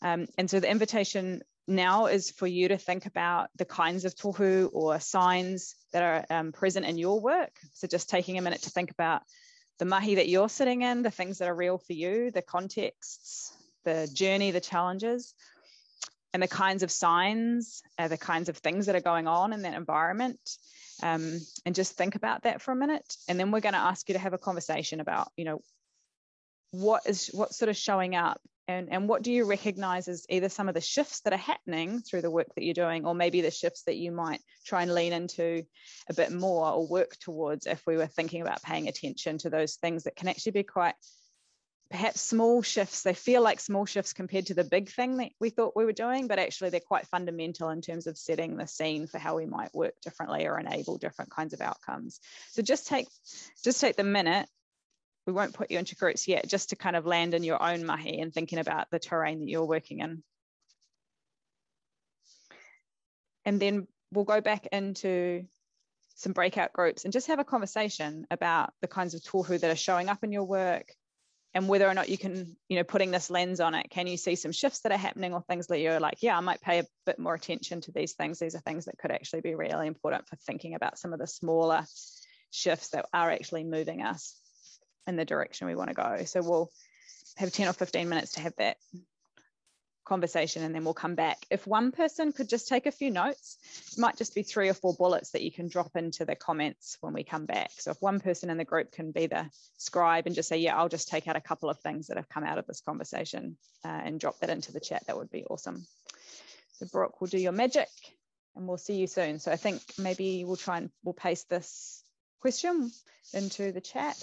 And so the invitation now is for you to think about the kinds of tohu or signs that are present in your work. So just taking a minute to think about the mahi that you're sitting in, the things that are real for you, the contexts, the journey, the challenges, and the kinds of signs, the kinds of things that are going on in that environment. And just think about that for a minute. And then we're going to ask you to have a conversation about, what's sort of showing up, and what do you recognize as either some of the shifts that are happening through the work that you're doing, or maybe the shifts that you might try and lean into a bit more or work towards if we were thinking about paying attention to those things that can actually be quite perhaps small shifts. They feel like small shifts compared to the big thing that we thought we were doing, but actually they're quite fundamental in terms of setting the scene for how we might work differently or enable different kinds of outcomes. So just take the minute. We won't put you into groups yet, just to kind of land in your own mahi and thinking about the terrain that you're working in. And then we'll go back into some breakout groups and just have a conversation about the kinds of tohu that are showing up in your work, and whether or not you can, putting this lens on it, can you see some shifts that are happening or things that you're like, yeah, I might pay a bit more attention to these things. These are things that could actually be really important for thinking about some of the smaller shifts that are actually moving us in the direction we want to go. So we'll have 10 or 15 minutes to have that conversation, and then we'll come back. If one person could just take a few notes, it might just be 3 or 4 bullets that you can drop into the comments when we come back. So if one person in the group can be the scribe and just say, yeah, I'll just take out a couple of things that have come out of this conversation and drop that into the chat, that would be awesome. So Brooke will do your magic and we'll see you soon. So I think maybe we'll paste this question into the chat,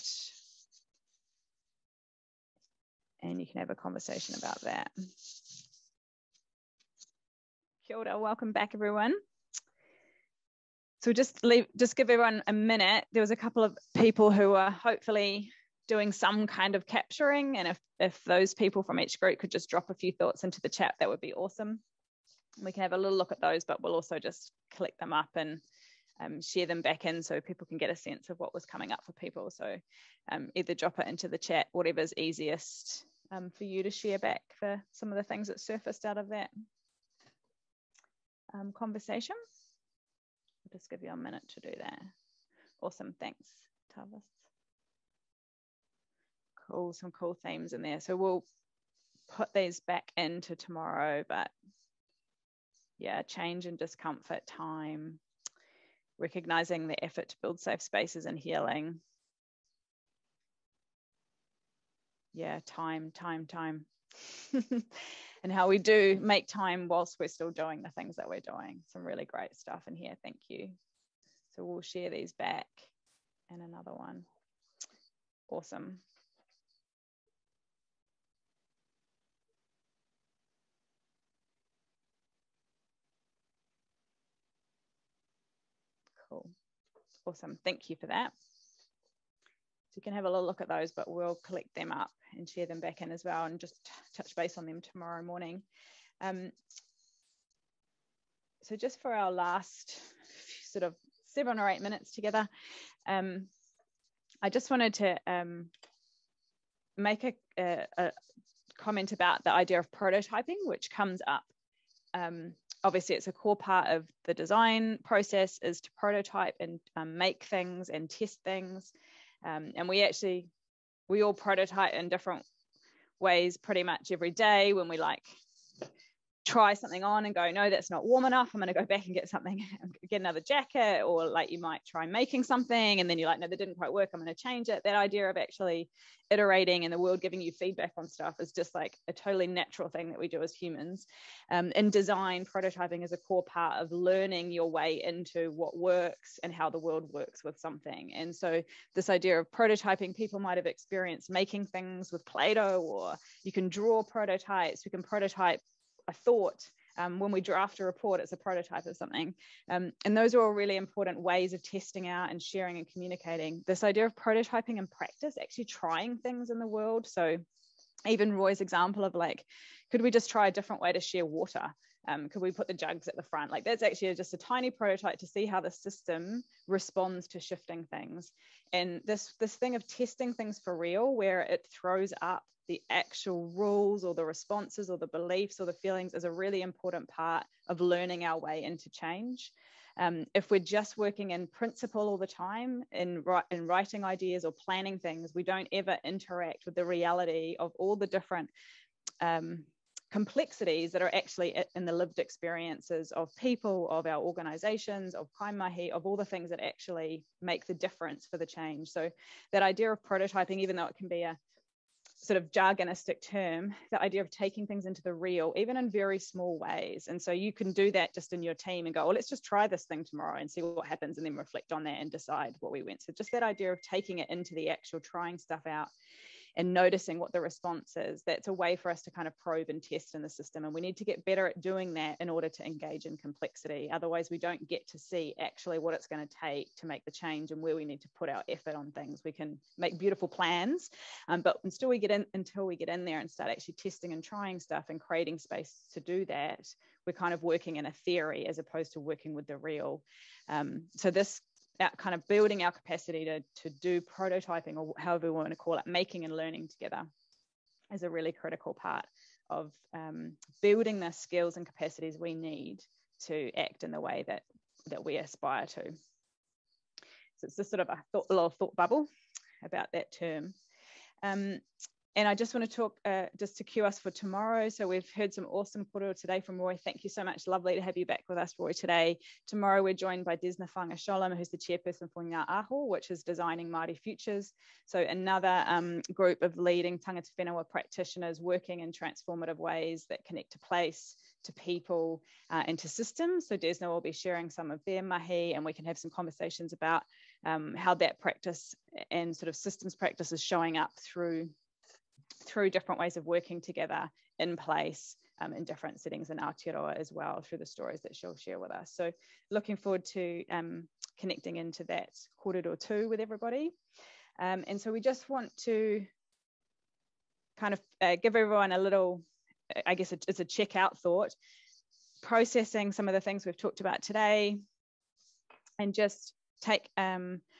and you can have a conversation about that. Kia ora, welcome back everyone. So just give everyone a minute. There was a couple of people who are hopefully doing some kind of capturing, and if those people from each group could just drop a few thoughts into the chat, that would be awesome. We can have a little look at those, but we'll also just collect them up and share them back in so people can get a sense of what was coming up for people. So either drop it into the chat, whatever's easiest for you to share back for some of the things that surfaced out of that conversation. I'll just give you a minute to do that. Awesome, thanks, Tavis. Cool, some cool themes in there. So we'll put these back into tomorrow, but yeah, change and discomfort, time, recognizing the effort to build safe spaces and healing. Yeah, time. And how we do make time whilst we're still doing the things that we're doing. Some really great stuff in here, thank you. So we'll share these back and another one. Awesome. Cool. Awesome. Thank you for that. So you can have a little look at those, but we'll collect them up and share them back in as well and just touch base on them tomorrow morning. So just for our last sort of 7 or 8 minutes together, I just wanted to make a comment about the idea of prototyping, which comes up. Obviously, it's a core part of the design process is to prototype and make things and test things. And we all prototype in different ways pretty much every day when we like try something on and go, no, that's not warm enough. I'm going to go back and get another jacket. Or like you might try making something and then you're like, no, that didn't quite work. I'm going to change it. That idea of actually iterating and the world giving you feedback on stuff is just like a totally natural thing that we do as humans. In design, prototyping is a core part of learning your way into what works and how the world works with something. And so this idea of prototyping, people might have experienced making things with Play-Doh, or you can draw prototypes. We can prototype a thought. When we draft a report, it's a prototype of something. And those are all really important ways of testing out and sharing and communicating. This idea of prototyping and practice, actually trying things in the world. So even Roy's example of like, could we just try a different way to share water? Could we put the jugs at the front? Like that's actually just a tiny prototype to see how the system responds to shifting things. And this thing of testing things for real, where it throws up the actual rules or the responses or the beliefs or the feelings, is a really important part of learning our way into change. If we're just working in principle all the time, in writing ideas or planning things, we don't ever interact with the reality of all the different complexities that are actually in the lived experiences of people, of our organizations, of Kaimahi, of all the things that actually make the difference for the change. So that idea of prototyping, even though it can be a sort of jargonistic term, the idea of taking things into the real, even in very small ways. And so you can do that just in your team and go, well, let's just try this thing tomorrow and see what happens, and then reflect on that and decide what we went. So just that idea of taking it into the actual trying stuff out and noticing what the response is, that's a way for us to kind of probe and test in the system. And we need to get better at doing that in order to engage in complexity. Otherwise, we don't get to see actually what it's going to take to make the change and where we need to put our effort on things. We can make beautiful plans, but until we get in there and start actually testing and trying stuff and creating space to do that, we're kind of working in a theory as opposed to working with the real. So this kind of building our capacity to do prototyping, or however we want to call it, making and learning together, is a really critical part of building the skills and capacities we need to act in the way that we aspire to. So it's just sort of a little thought bubble about that term. And I just want to talk, just to cue us for tomorrow. So we've heard some awesome kōrero today from Roy. Thank you so much. Lovely to have you back with us, Roy, today. Tomorrow we're joined by Desna Whanga-Sholem, who's the chairperson for Ngā Aho, which is Designing Māori Futures. So another group of leading tangata whenua practitioners working in transformative ways that connect to place, to people, and to systems. So Desna will be sharing some of their mahi, and we can have some conversations about how that practice and sort of systems practice is showing up through different ways of working together in place in different settings in Aotearoa as well, through the stories that she'll share with us. So looking forward to connecting into that kōrero too with everybody. And so we just want to kind of give everyone a little, I guess it's a check out thought, processing some of the things we've talked about today, and just take a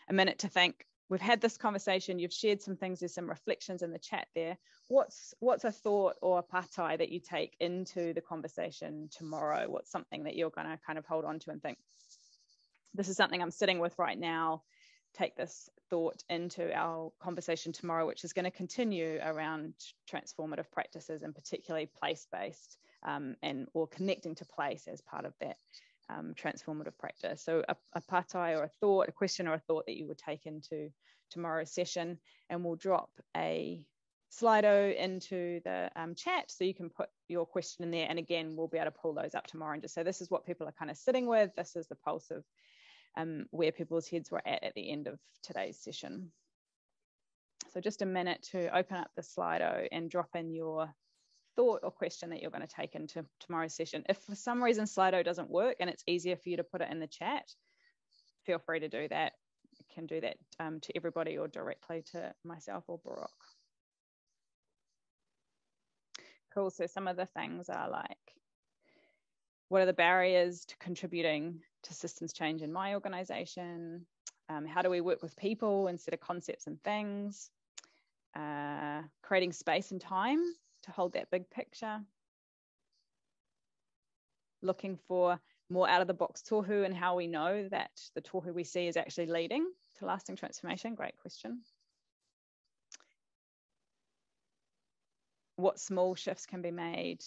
minute to think. We've had this conversation, you've shared some things, there's some reflections in the chat there. What's a thought or a patai that you take into the conversation tomorrow? What's something that you're going to kind of hold on to and think, this is something I'm sitting with right now? Take this thought into our conversation tomorrow, which is going to continue around transformative practices, and particularly place-based or connecting to place as part of that transformative practice. So a patai or a thought, a question or a thought that you would take into tomorrow's session, and we'll drop a Slido into the chat so you can put your question in there. And again, we'll be able to pull those up tomorrow and just say, this is what people are kind of sitting with. This is the pulse of where people's heads were at the end of today's session. So just a minute to open up the Slido and drop in your thought or question that you're going to take into tomorrow's session. If for some reason Slido doesn't work and it's easier for you to put it in the chat, feel free to do that. You can do that to everybody or directly to myself or Baruch. Cool, so some of the things are like, what are the barriers to contributing to systems change in my organization? How do we work with people instead of concepts and things? Creating space and time to hold that big picture. Looking for more out of the box tohu and how we know that the tohu we see is actually leading to lasting transformation. Great question. What small shifts can be made,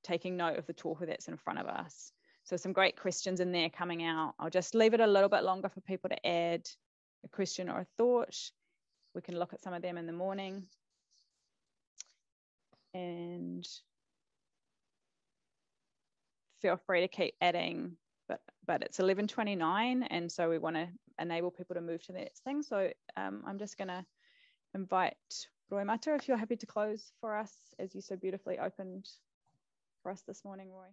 taking note of the tohu that's in front of us. So some great questions in there coming out. I'll just leave it a little bit longer for people to add a question or a thought. We can look at some of them in the morning. And feel free to keep adding, but it's 11:29, and so we want to enable people to move to the next thing. So I'm just going to invite Roy Mata, if you're happy to close for us, as you so beautifully opened for us this morning, Roy.